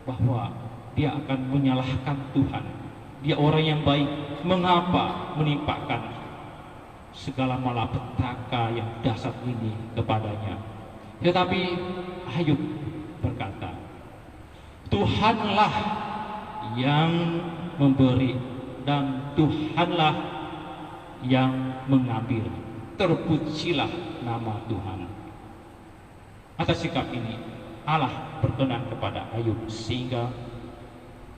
bahwa dia akan menyalahkan Tuhan. Dia orang yang baik, mengapa menimpakan segala malapetaka yang dahsyat ini kepadanya? Tetapi Ayub berkata, Tuhanlah yang memberi dan Tuhanlah yang mengambil. Terpujilah nama Tuhan. Atas sikap ini Allah berkenan kepada Ayub sehingga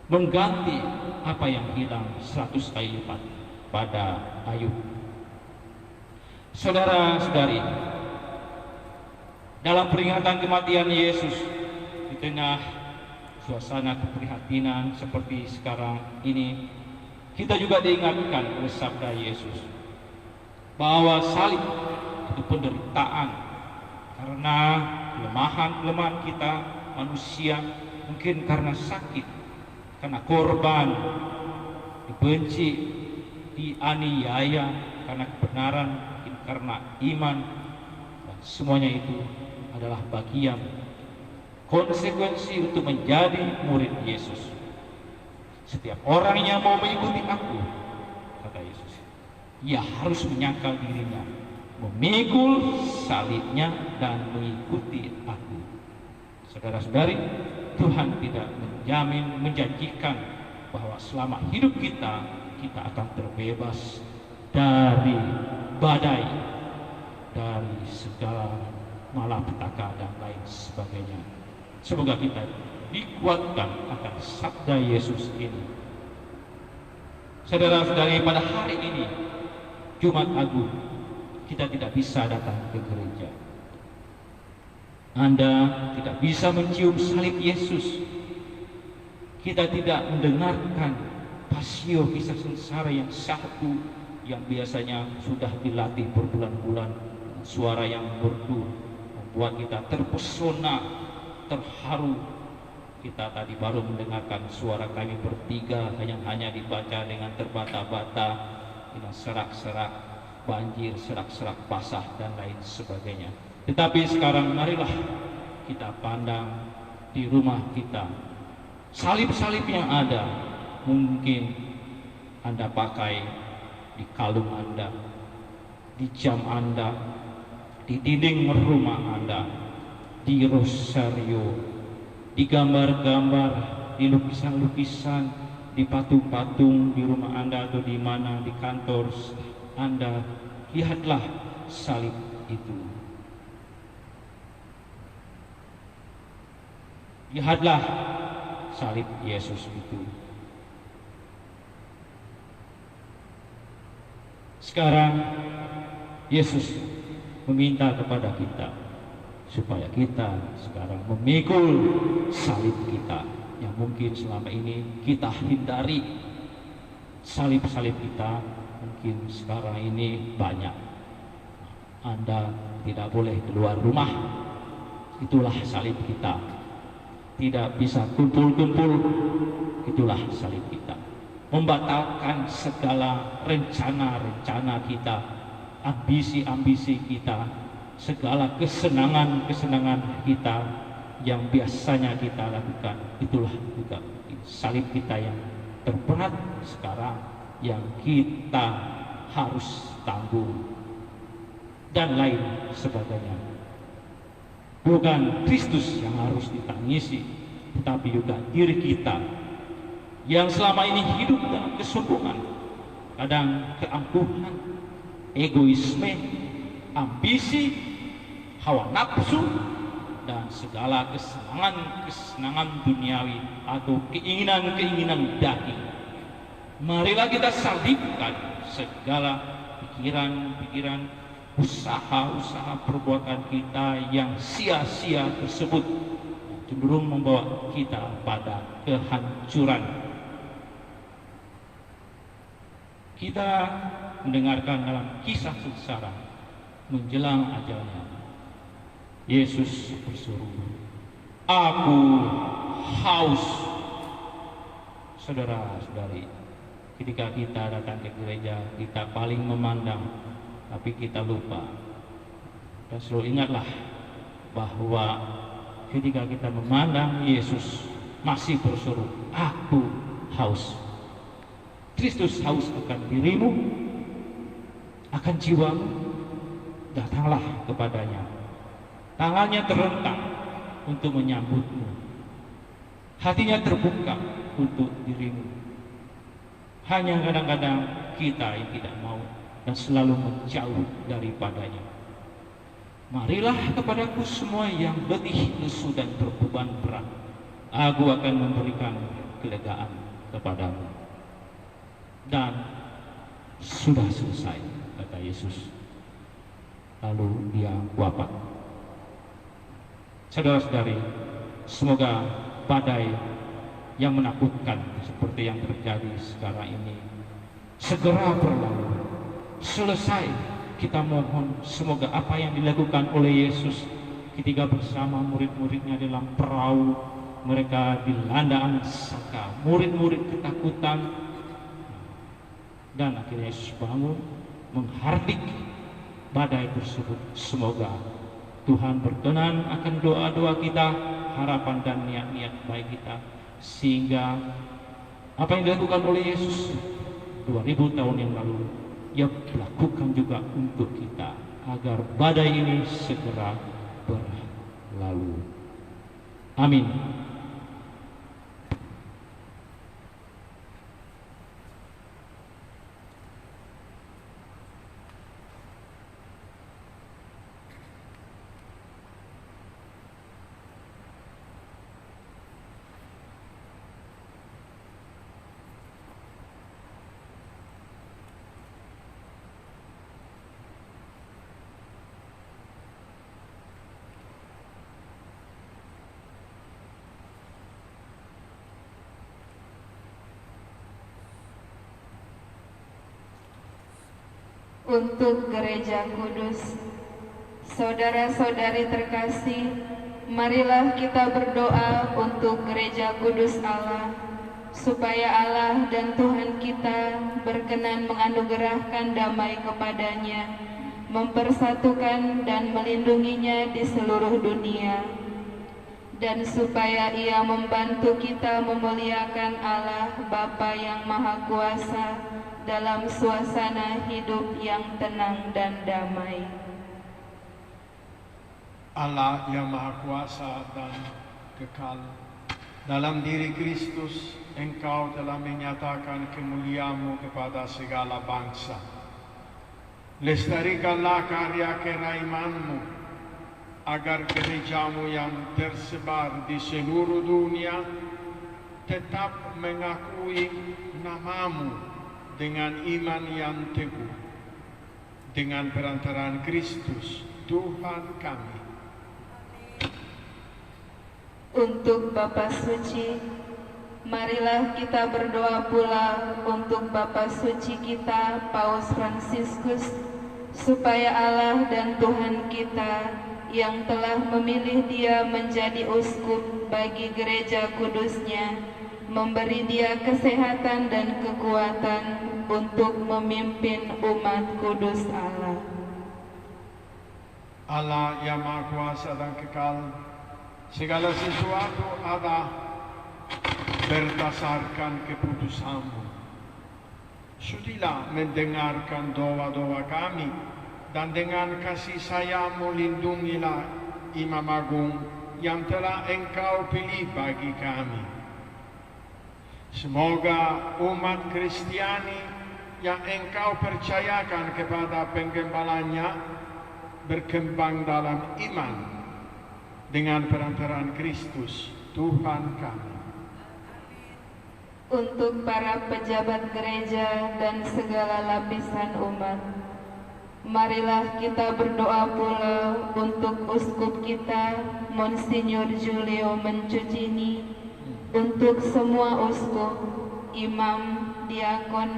mengganti apa yang hilang 100 kali lipat pada Ayub. Saudara-saudari, dalam peringatan kematian Yesus di tengah suasana keprihatinan seperti sekarang ini, kita juga diingatkan oleh sabda Yesus bahwa salib itu penderitaan karena kelemahan kita manusia, mungkin karena sakit, karena korban, dibenci, dianiaya karena kebenaran, mungkin karena iman, dan semuanya itu adalah bagian konsekuensi untuk menjadi murid Yesus. Setiap orang yang mau mengikuti aku, kata Yesus, ia harus menyangkal dirinya, memikul salibnya dan mengikuti aku. Saudara-saudari, Tuhan tidak menjanjikan bahwa selama hidup kita akan terbebas dari badai, dari segala malapetaka dan lain sebagainya. Semoga kita dikuatkan akan sabda Yesus ini. Saudara-saudari, pada hari ini Jumat Agung, kita tidak bisa datang ke gereja. Anda tidak bisa mencium salib Yesus. Kita tidak mendengarkan pasio kisah sengsara yang satu yang biasanya sudah dilatih berbulan-bulan, suara yang merdu membuat kita terpesona, terharu. Kita tadi baru mendengarkan suara kami bertiga yang hanya dibaca dengan terbata-bata, dengan serak-serak banjir, serak-serak basah dan lain sebagainya. Tetapi sekarang marilah kita pandang di rumah kita. Salib-salib yang ada mungkin Anda pakai di kalung Anda, di jam Anda, di dinding rumah Anda, di rosario, di gambar-gambar, di lukisan-lukisan, di patung-patung di rumah Anda atau di mana, di kantor Anda. Lihatlah salib itu. Lihatlah salib Yesus itu. Sekarang Yesus meminta kepada kita supaya kita sekarang memikul salib kita yang mungkin selama ini kita hindari. Salib-salib kita mungkin sekarang ini banyak. Anda tidak boleh keluar rumah, itulah salib kita. Tidak bisa kumpul-kumpul, itulah salib kita. Membatalkan segala rencana-rencana kita, ambisi-ambisi kita, segala kesenangan-kesenangan kita yang biasanya kita lakukan, itulah juga salib kita yang terberat sekarang yang kita harus tanggung dan lain sebagainya. Bukan Kristus yang harus ditangisi, tetapi juga diri kita yang selama ini hidup dalam kesombongan, kadang keangkuhan, egoisme, ambisi, hawa nafsu, dan segala kesenangan duniawi atau keinginan-keinginan daging. Marilah kita salibkan segala pikiran-pikiran, usaha-usaha perbuatan kita yang sia-sia tersebut, cenderung membawa kita pada kehancuran. Kita mendengarkan dalam kisah sengsara menjelang ajalnya, Yesus berseru, "Aku haus." Saudara-saudari, ketika kita datang ke gereja, kita paling memandang, tapi kita lupa. Dan selalu ingatlah bahwa ketika kita memandang Yesus masih berseru, "Aku haus." Kristus haus akan dirimu, akan jiwamu. Datanglah kepadanya. Tangannya terentang untuk menyambutmu. Hatinya terbuka untuk dirimu. Hanya kadang-kadang kita yang tidak mau dan selalu menjauh daripadanya. Marilah kepadaku semua yang letih, lesu, dan berbeban berat. Aku akan memberikan kelegaan kepadamu. Dan sudah selesai, kata Yesus. Lalu dia wafat. Saudara-saudari, semoga badai yang menakutkan seperti yang terjadi sekarang ini segera berlalu, selesai. Kita mohon semoga apa yang dilakukan oleh Yesus ketika bersama murid-muridnya dalam perahu, mereka dilanda angin saka, murid-murid ketakutan, dan akhirnya Yesus bangun menghardik badai tersebut. Semoga Tuhan berkenan akan doa-doa kita, harapan dan niat-niat baik kita, sehingga apa yang dilakukan oleh Yesus 2000 tahun yang lalu, ia lakukan juga untuk kita, agar badai ini segera berlalu. Amin. Untuk gereja kudus, saudara-saudari terkasih, marilah kita berdoa untuk gereja kudus Allah, supaya Allah dan Tuhan kita berkenan menganugerahkan damai kepadanya, mempersatukan dan melindunginya di seluruh dunia, dan supaya Ia membantu kita memuliakan Allah Bapa yang Maha Kuasa dalam suasana hidup yang tenang dan damai. Allah yang Maha Kuasa dan kekal, dalam diri Kristus Engkau telah menyatakan kemuliaan-Mu kepada segala bangsa. Lestarikanlah karya keraiman-Mu, agar gereja-Mu yang tersebar di seluruh dunia tetap mengakui nama-Mu dengan iman yang teguh, dengan perantaraan Kristus Tuhan kami. Untuk Bapa Suci, marilah kita berdoa pula untuk Bapa Suci kita, Paus Fransiskus, supaya Allah dan Tuhan kita yang telah memilih dia menjadi uskup bagi gereja kudusnya, memberi dia kesehatan dan kekuatan untuk memimpin umat kudus Allah. Allah yang Maha Kuasa dan Kekal, segala sesuatu ada berdasarkan keputusan-Mu. Sudilah mendengarkan doa-doa kami, dan dengan kasih sayang-Mu lindungilah Imam Agung yang telah Engkau pilih bagi kami. Semoga umat Kristiani yang Engkau percayakan kepada penggembalanya berkembang dalam iman dengan perantaraan Kristus Tuhan kami. Untuk para pejabat gereja dan segala lapisan umat, marilah kita berdoa pula untuk uskup kita, Monsignor Giulio Mencucini, untuk semua uskup, imam, diakon,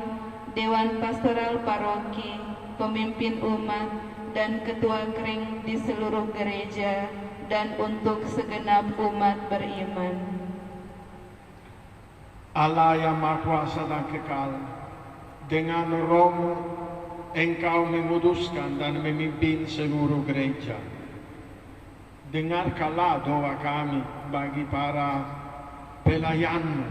dewan pastoral paroki, pemimpin umat, dan ketua kering di seluruh gereja, dan untuk segenap umat beriman. Allah yang Maha Kuasa dan Kekal, dengan Roh-Mu Engkau menguduskan dan memimpin seluruh gereja. Dengarkanlah doa kami bagi para pelayan-Mu.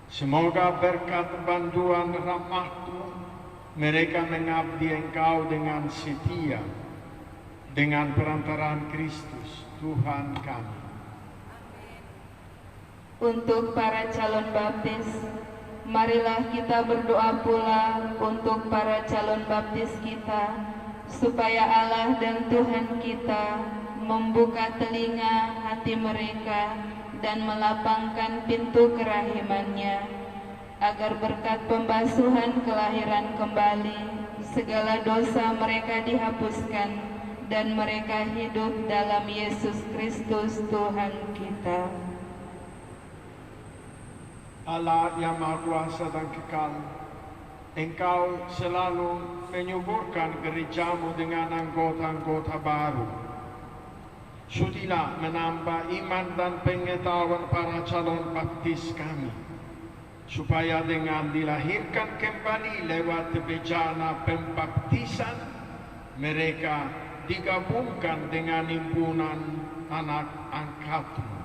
Semoga berkat bantuan rahmat-Mu mereka mengabdi Engkau dengan setia, dengan perantaraan Kristus Tuhan kami. Untuk para calon baptis, marilah kita berdoa pula untuk para calon baptis kita, supaya Allah dan Tuhan kita membuka telinga hati mereka dan melapangkan pintu kerahimannya, agar berkat pembasuhan kelahiran kembali, segala dosa mereka dihapuskan, dan mereka hidup dalam Yesus Kristus Tuhan kita. Allah yang Maha Kuasa dan Kekal, Engkau selalu menyuburkan gereja-Mu dengan anggota-anggota baru. Sudilah menambah iman dan pengetahuan para calon baptis kami, supaya dengan dilahirkan kembali lewat bejana pembaptisan, mereka digabungkan dengan himpunan anak angkat-Mu.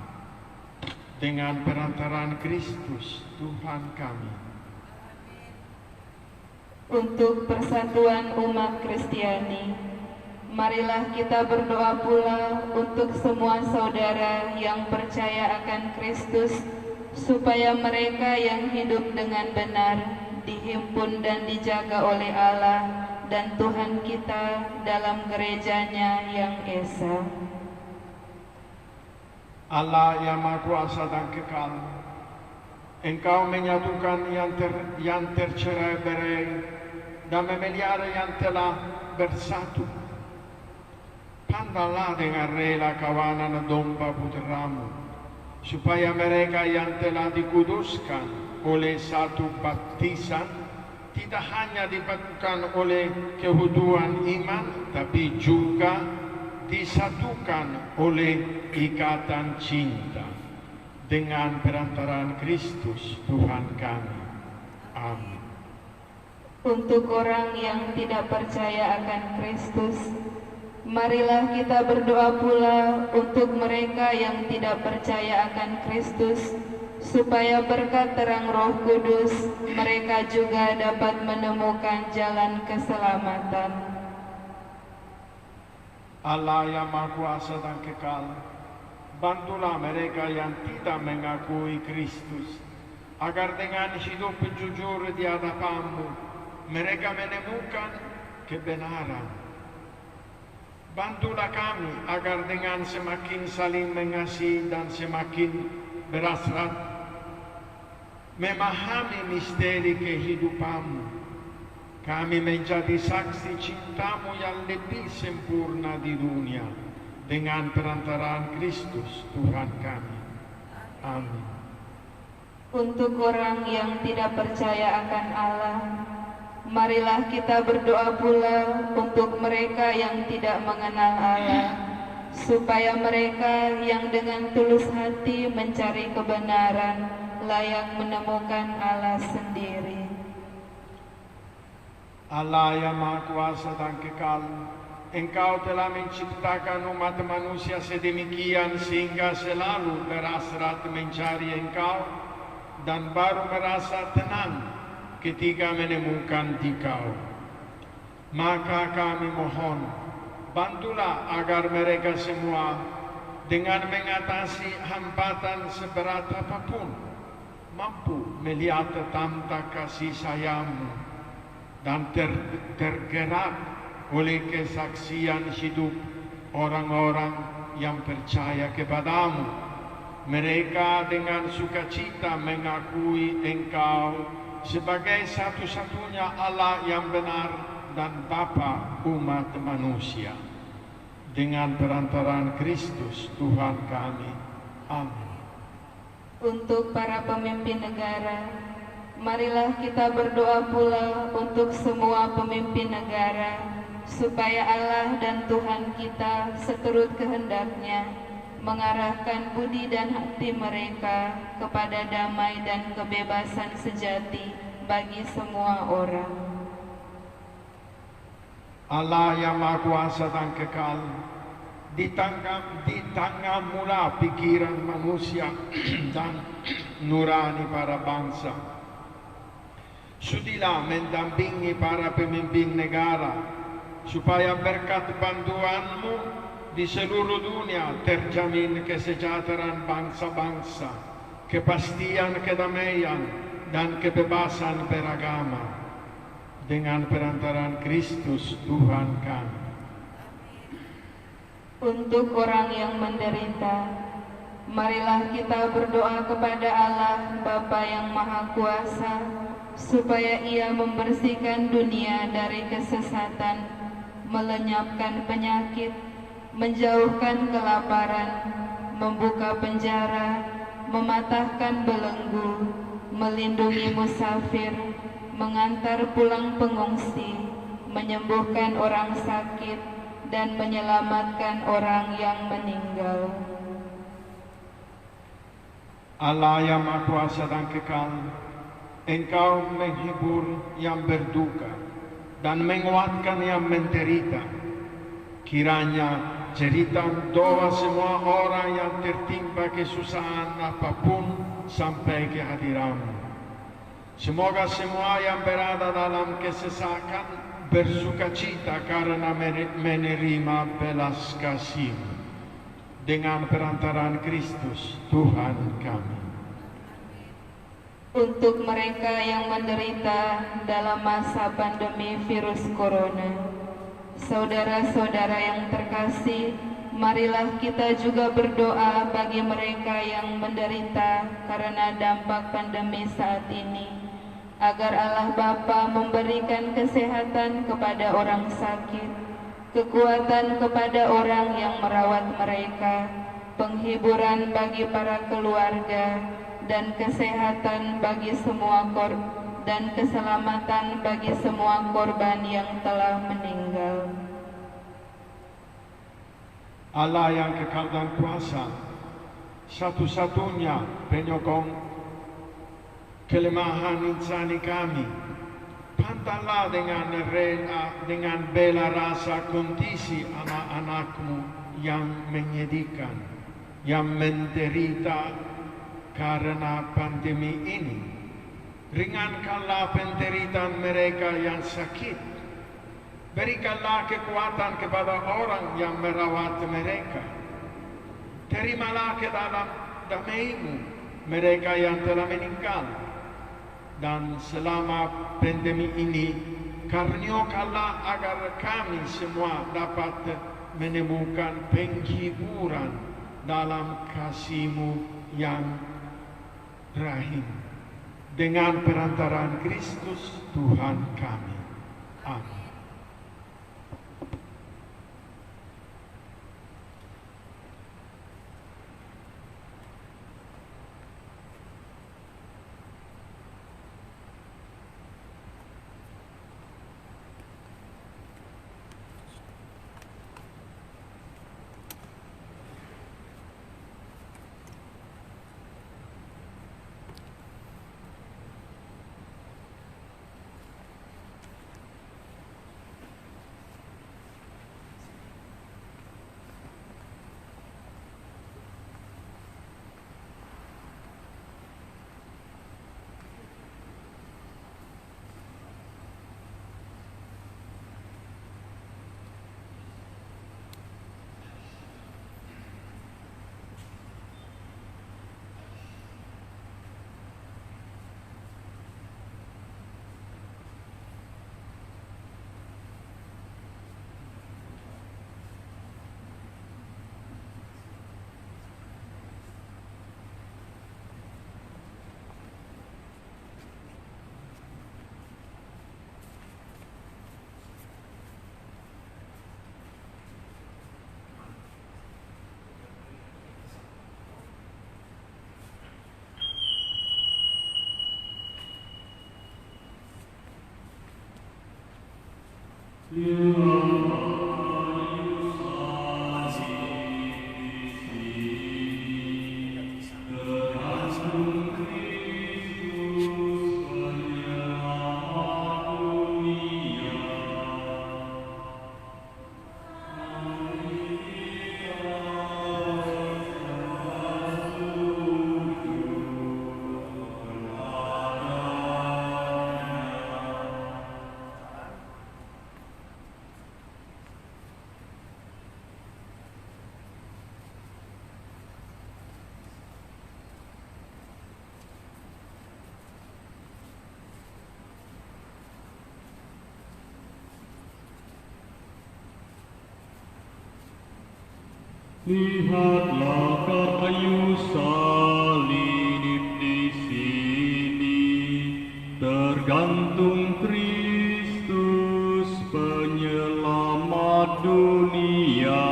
Dengan perantaraan Kristus Tuhan kami. Untuk persatuan umat Kristiani, marilah kita berdoa pula untuk semua saudara yang percaya akan Kristus, supaya mereka yang hidup dengan benar dihimpun dan dijaga oleh Allah dan Tuhan kita dalam gerejanya yang esa. Allah yang Maha Kuasa dan Kekal, Engkau menyatukan yang tercerai-berai dan memelihara yang telah bersatu. Pandanglah dengan rela kawanan domba putra-Mu, supaya mereka yang telah dikuduskan oleh satu baptisan tidak hanya dibaptiskan oleh kehuduan iman, tapi juga disatukan oleh ikatan cinta dengan perantaraan Kristus Tuhan kami. Amin. Untuk orang yang tidak percaya akan Kristus, marilah kita berdoa pula untuk mereka yang tidak percaya akan Kristus, supaya berkat terang Roh Kudus mereka juga dapat menemukan jalan keselamatan. Allah yang Maha Kuasa dan Kekal, bantulah mereka yang tidak mengakui Kristus, agar dengan hidup jujur di hadapan-Mu, mereka menemukan kebenaran. Bantulah kami agar dengan semakin saling mengasihi dan semakin berasrat memahami misteri kehidupan-Mu, kami menjadi saksi cintamu yang lebih sempurna di dunia dengan perantaraan Kristus Tuhan kami. Amin. Untuk orang yang tidak percaya akan Allah, marilah kita berdoa pula untuk mereka yang tidak mengenal Allah, supaya mereka yang dengan tulus hati mencari kebenaran layak menemukan Allah sendiri. Allah yang Maha Kuasa dan Kekal, Engkau telah menciptakan umat manusia sedemikian sehingga selalu berhasrat mencari Engkau dan baru merasa tenang ketika menemukan Dikau. Maka kami mohon, bantulah agar mereka semua dengan mengatasi hambatan seberat apapun mampu melihat tanda kasih sayang-Mu dan tergerak oleh kesaksian hidup orang-orang yang percaya kepadamu. Mereka dengan sukacita mengakui Engkau sebagai satu-satunya Allah yang benar dan Bapa umat manusia. Dengan perantaraan Kristus Tuhan kami. Amin. Untuk para pemimpin negara, marilah kita berdoa pula untuk semua pemimpin negara, supaya Allah dan Tuhan kita seturut kehendak-Nya mengarahkan budi dan hati mereka kepada damai dan kebebasan sejati bagi semua orang. Allah yang Maha Kuasa dan Kekal, di tangan mula pikiran manusia dan nurani para bangsa. Sudilah mendampingi para pemimpin negara, supaya berkat bantuan-Mu di seluruh dunia terjamin kesejahteraan bangsa-bangsa, kepastian kedamaian, dan kebebasan beragama. Dengan perantaraan Kristus Tuhan kami. Untuk orang yang menderita, marilah kita berdoa kepada Allah Bapa yang Maha Kuasa, supaya Ia membersihkan dunia dari kesesatan, melenyapkan penyakit, menjauhkan kelaparan, membuka penjara, mematahkan belenggu, melindungi musafir, mengantar pulang pengungsi, menyembuhkan orang sakit, dan menyelamatkan orang yang meninggal. Allah yang Maha Kuasa dan Kekal, Engkau menghibur yang berduka dan menguatkan yang menderita. Kiranya cerita doa semua orang yang tertimpa kesusahan apapun sampai ke hadirat-Mu. Semoga semua yang berada dalam kesesakan bersukacita karena menerima belas kasih-Mu. Dengan perantaraan Kristus Tuhan kami. Untuk mereka yang menderita dalam masa pandemi virus corona, saudara-saudara yang terkasih, marilah kita juga berdoa bagi mereka yang menderita karena dampak pandemi saat ini, agar Allah Bapa memberikan kesehatan kepada orang sakit, kekuatan kepada orang yang merawat mereka, penghiburan bagi para keluarga, dan kesehatan bagi semua dan keselamatan bagi semua korban yang telah meninggal. Allah yang kekal dan kuasa, satu-satunya penyokong kelemahan insani kami, pantalah dengan bela rasa kondisi anak-anak-Mu yang menyedihkan, yang menderita karena pandemi ini. Ringankanlah penderitaan mereka yang sakit. Berikanlah kekuatan kepada orang yang merawat mereka. Terimalah ke dalam damai-Mu mereka yang telah meninggal. Dan selama pandemi ini, karuniakanlah agar kami semua dapat menemukan penghiburan dalam kasih-Mu yang rahim. Dengan perantaraan Kristus Tuhan kami. Amin. Lihatlah kayu salib di sini, tergantung Kristus penyelamat dunia.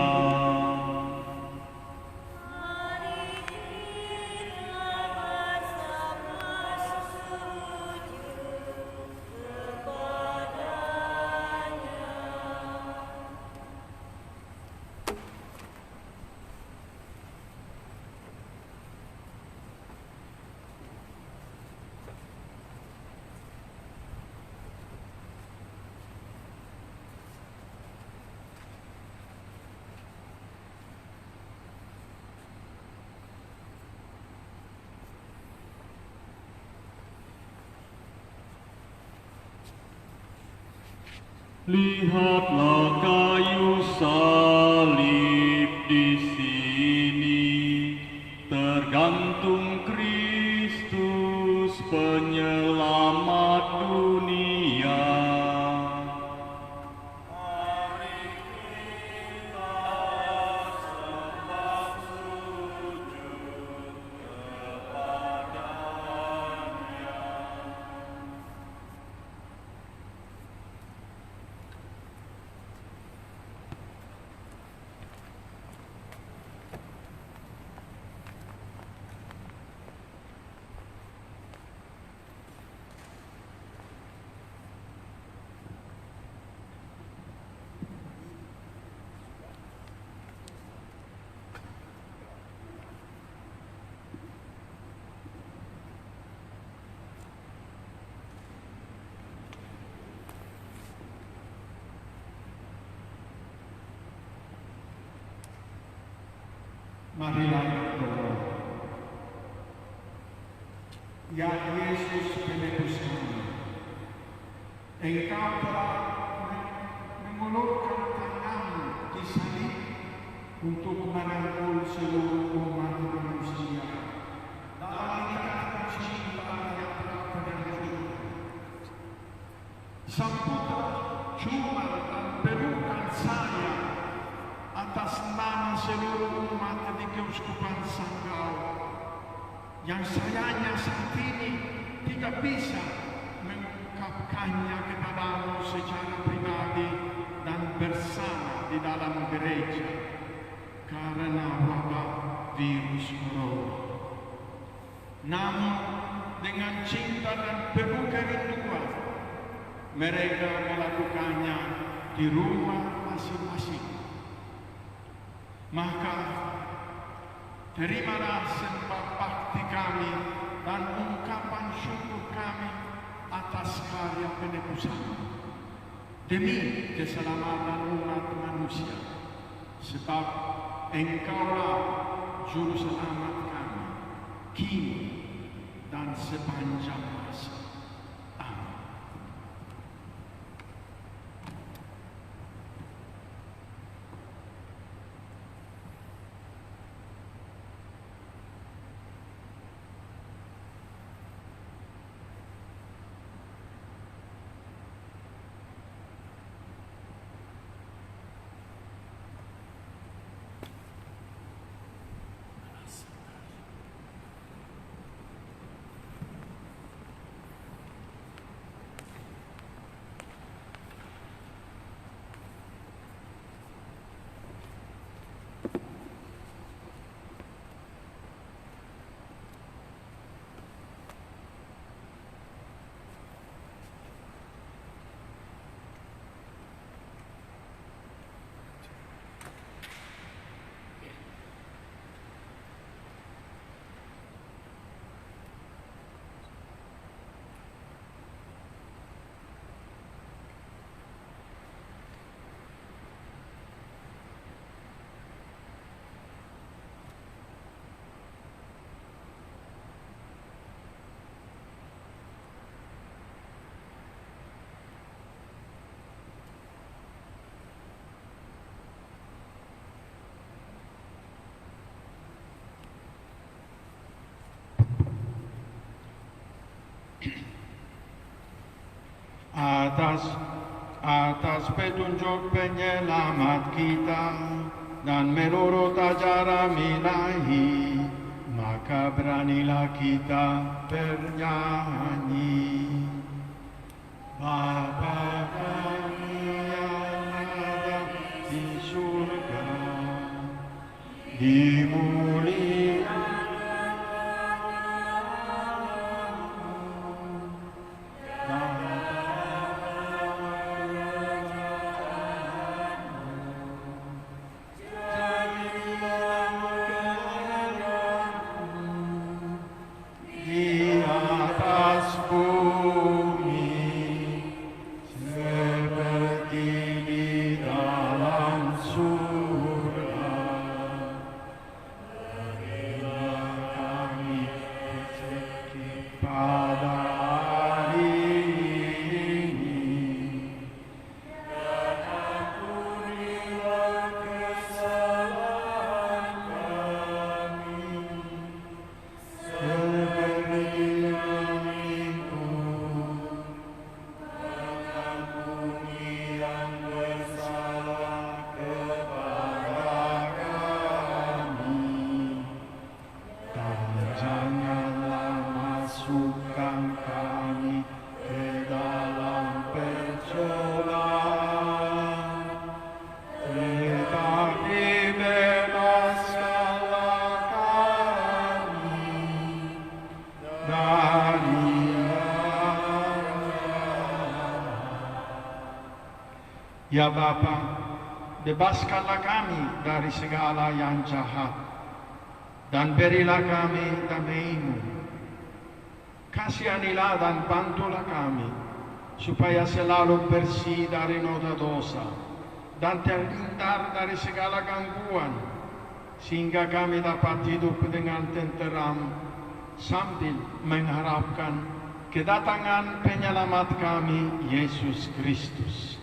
Lihatlah kayu salib di sini, tergantung Kristus penyelamat dunia. Marilah berdoa. Ya Yesus penebus kami, Engkau telah mengulurkan tanganmu di salib untuk merangkul seluruh umat manusia dalam ikatan cinta yang tak berhenti. Sang Putra cuma dan pelukan saya atas nama seluruh umat di Keuskupan Sanggau yang sayangnya saat ini tidak bisa mengungkapkannya kepadamu secara pribadi dan bersama di dalam gereja karena wabah virus corona. Namun dengan cinta dan penuh kerinduan mereka melakukannya di rumah masing-masing. Maka terimalah sembah bakti kami dan ungkapan syukur kami atas karya penebusan demi keselamatan umat manusia, sebab Engkaulah juru selamat kami kini dan sepanjang masa. Amin. Atas petunjuk penyelamat kita dan menurut ajaran ilahi, maka beranilah kita bernyanyi. Bapa kami yang ada di surga, dimuliakan Ya Bapa, bebaskanlah kami dari segala yang jahat, dan berilah kami damai-Mu. Kasihanilah dan bantulah kami, supaya selalu bersih dari noda dosa, dan terhindar dari segala gangguan, sehingga kami dapat hidup dengan tenteram, sambil mengharapkan kedatangan penyelamat kami, Yesus Kristus.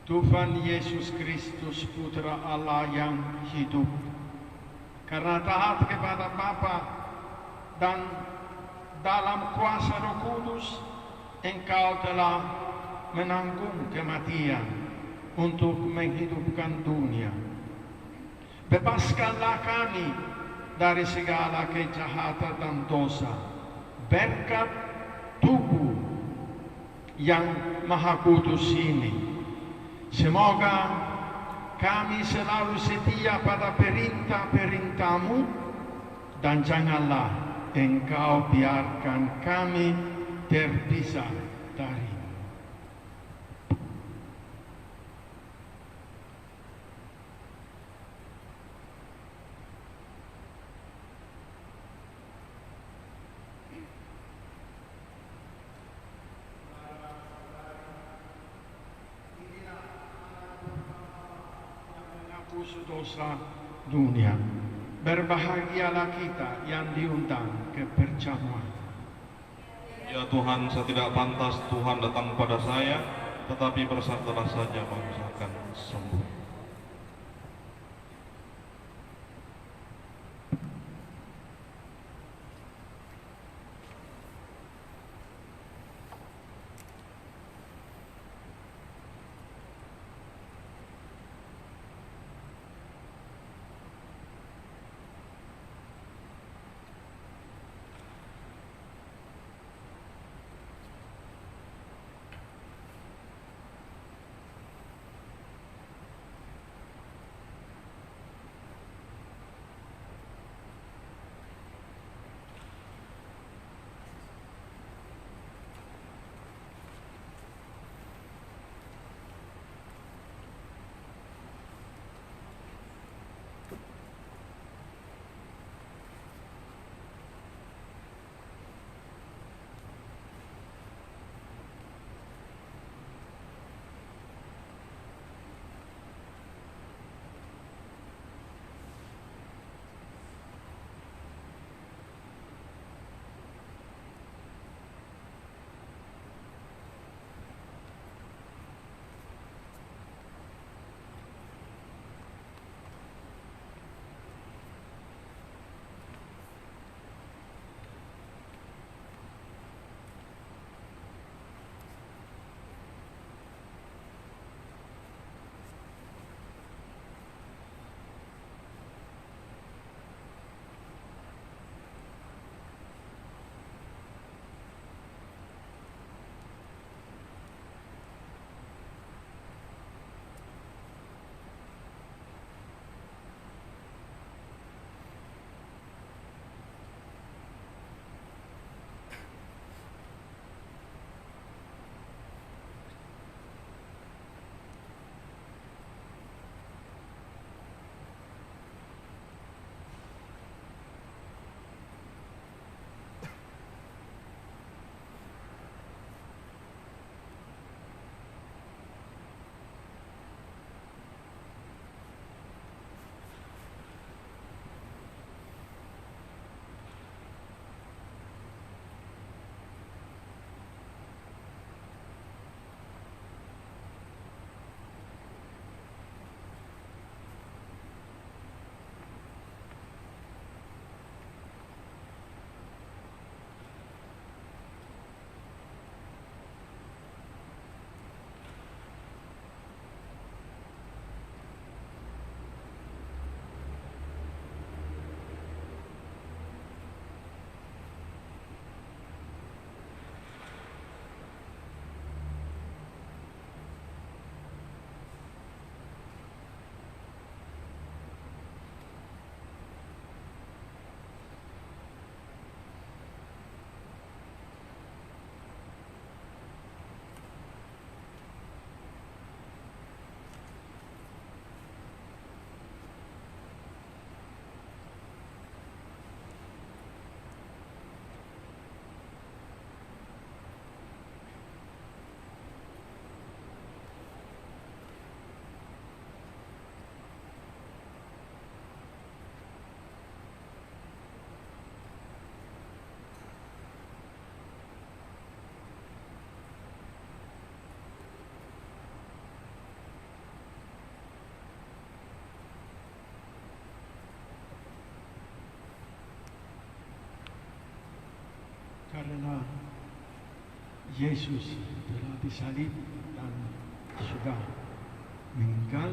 Tuhan Yesus Kristus, Putra Allah yang hidup, karena taat kepada Bapa dan dalam kuasa Roh Kudus, Engkau telah menanggung kematian untuk menghidupkan dunia. Bebaskanlah kami dari segala kejahatan dan dosa, berkat tubuh yang Maha Kudus ini. Semoga kami selalu setia pada perintah-perintah-Mu, dan janganlah Engkau biarkan kami terpisah dari-Mu. Dosa dunia. Berbahagialah kita yang diundang ke perjamuan. Ya Tuhan, saya tidak pantas Tuhan datang pada saya, tetapi bersabdalah saja maka saya akan sembuh. karena Yesus telah disalib dan sudah meninggal,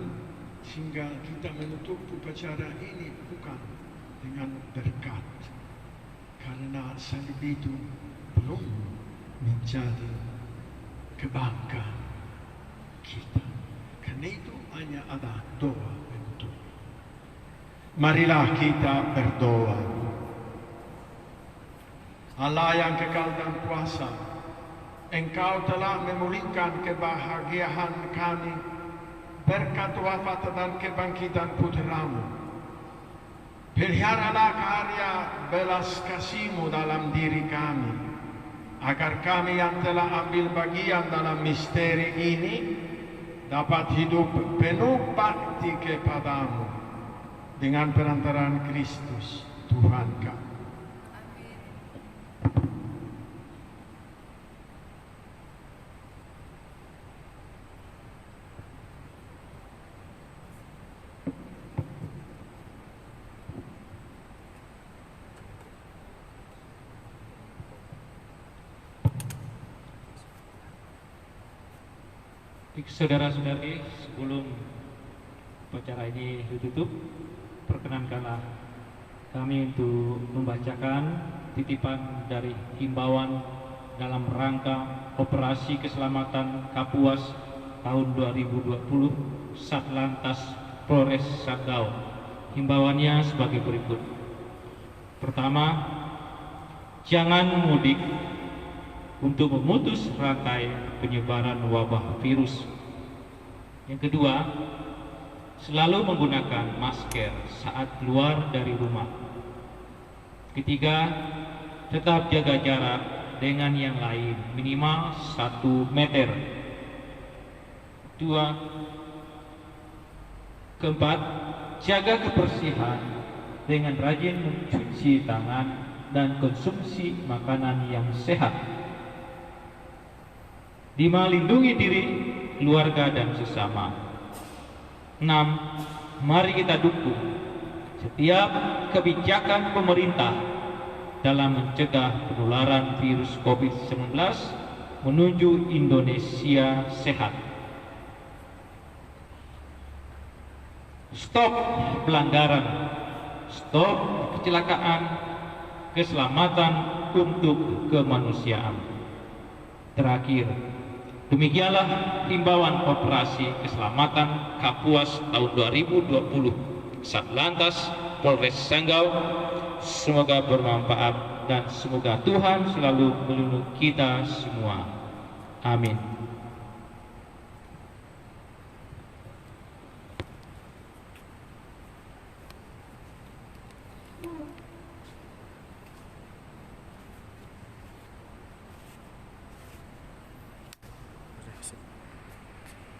sehingga kita menutup upacara ini bukan dengan berkat, karena salib itu belum menjadi kebanggaan kita. Karena itu hanya ada doa penutup. Marilah kita berdoa. Allah yang kekal dan kuasa, Engkau telah memulihkan kebahagiaan kami berkat wafat dan kebangkitan putramu. Peliharalah karya belas kasih-Mu dalam diri kami, agar kami yang telah ambil bagian dalam misteri ini dapat hidup penuh bakti kepadamu dengan perantaraan Kristus Tuhan kami. Saudara-saudari, sebelum upacara ini ditutup, perkenankanlah kami untuk membacakan titipan dari himbauan dalam rangka Operasi Keselamatan Kapuas tahun 2020 Satlantas Polres Sanggau. Himbauannya sebagai berikut. Pertama, jangan mudik untuk memutus rantai penyebaran wabah virus. Yang kedua, selalu menggunakan masker saat keluar dari rumah. Ketiga, tetap jaga jarak dengan yang lain minimal 1 meter. Keempat, jaga kebersihan dengan rajin mencuci tangan dan konsumsi makanan yang sehat. 5. Lindungi diri, keluarga, dan sesama. 6. Mari kita dukung setiap kebijakan pemerintah dalam mencegah penularan virus COVID-19 menuju Indonesia sehat. Stop pelanggaran, stop kecelakaan, keselamatan untuk kemanusiaan. Terakhir, demikianlah himbauan Operasi Keselamatan Kapuas tahun 2020 Satlantas Polres Sanggau. Semoga bermanfaat dan semoga Tuhan selalu melindungi kita semua. Amin.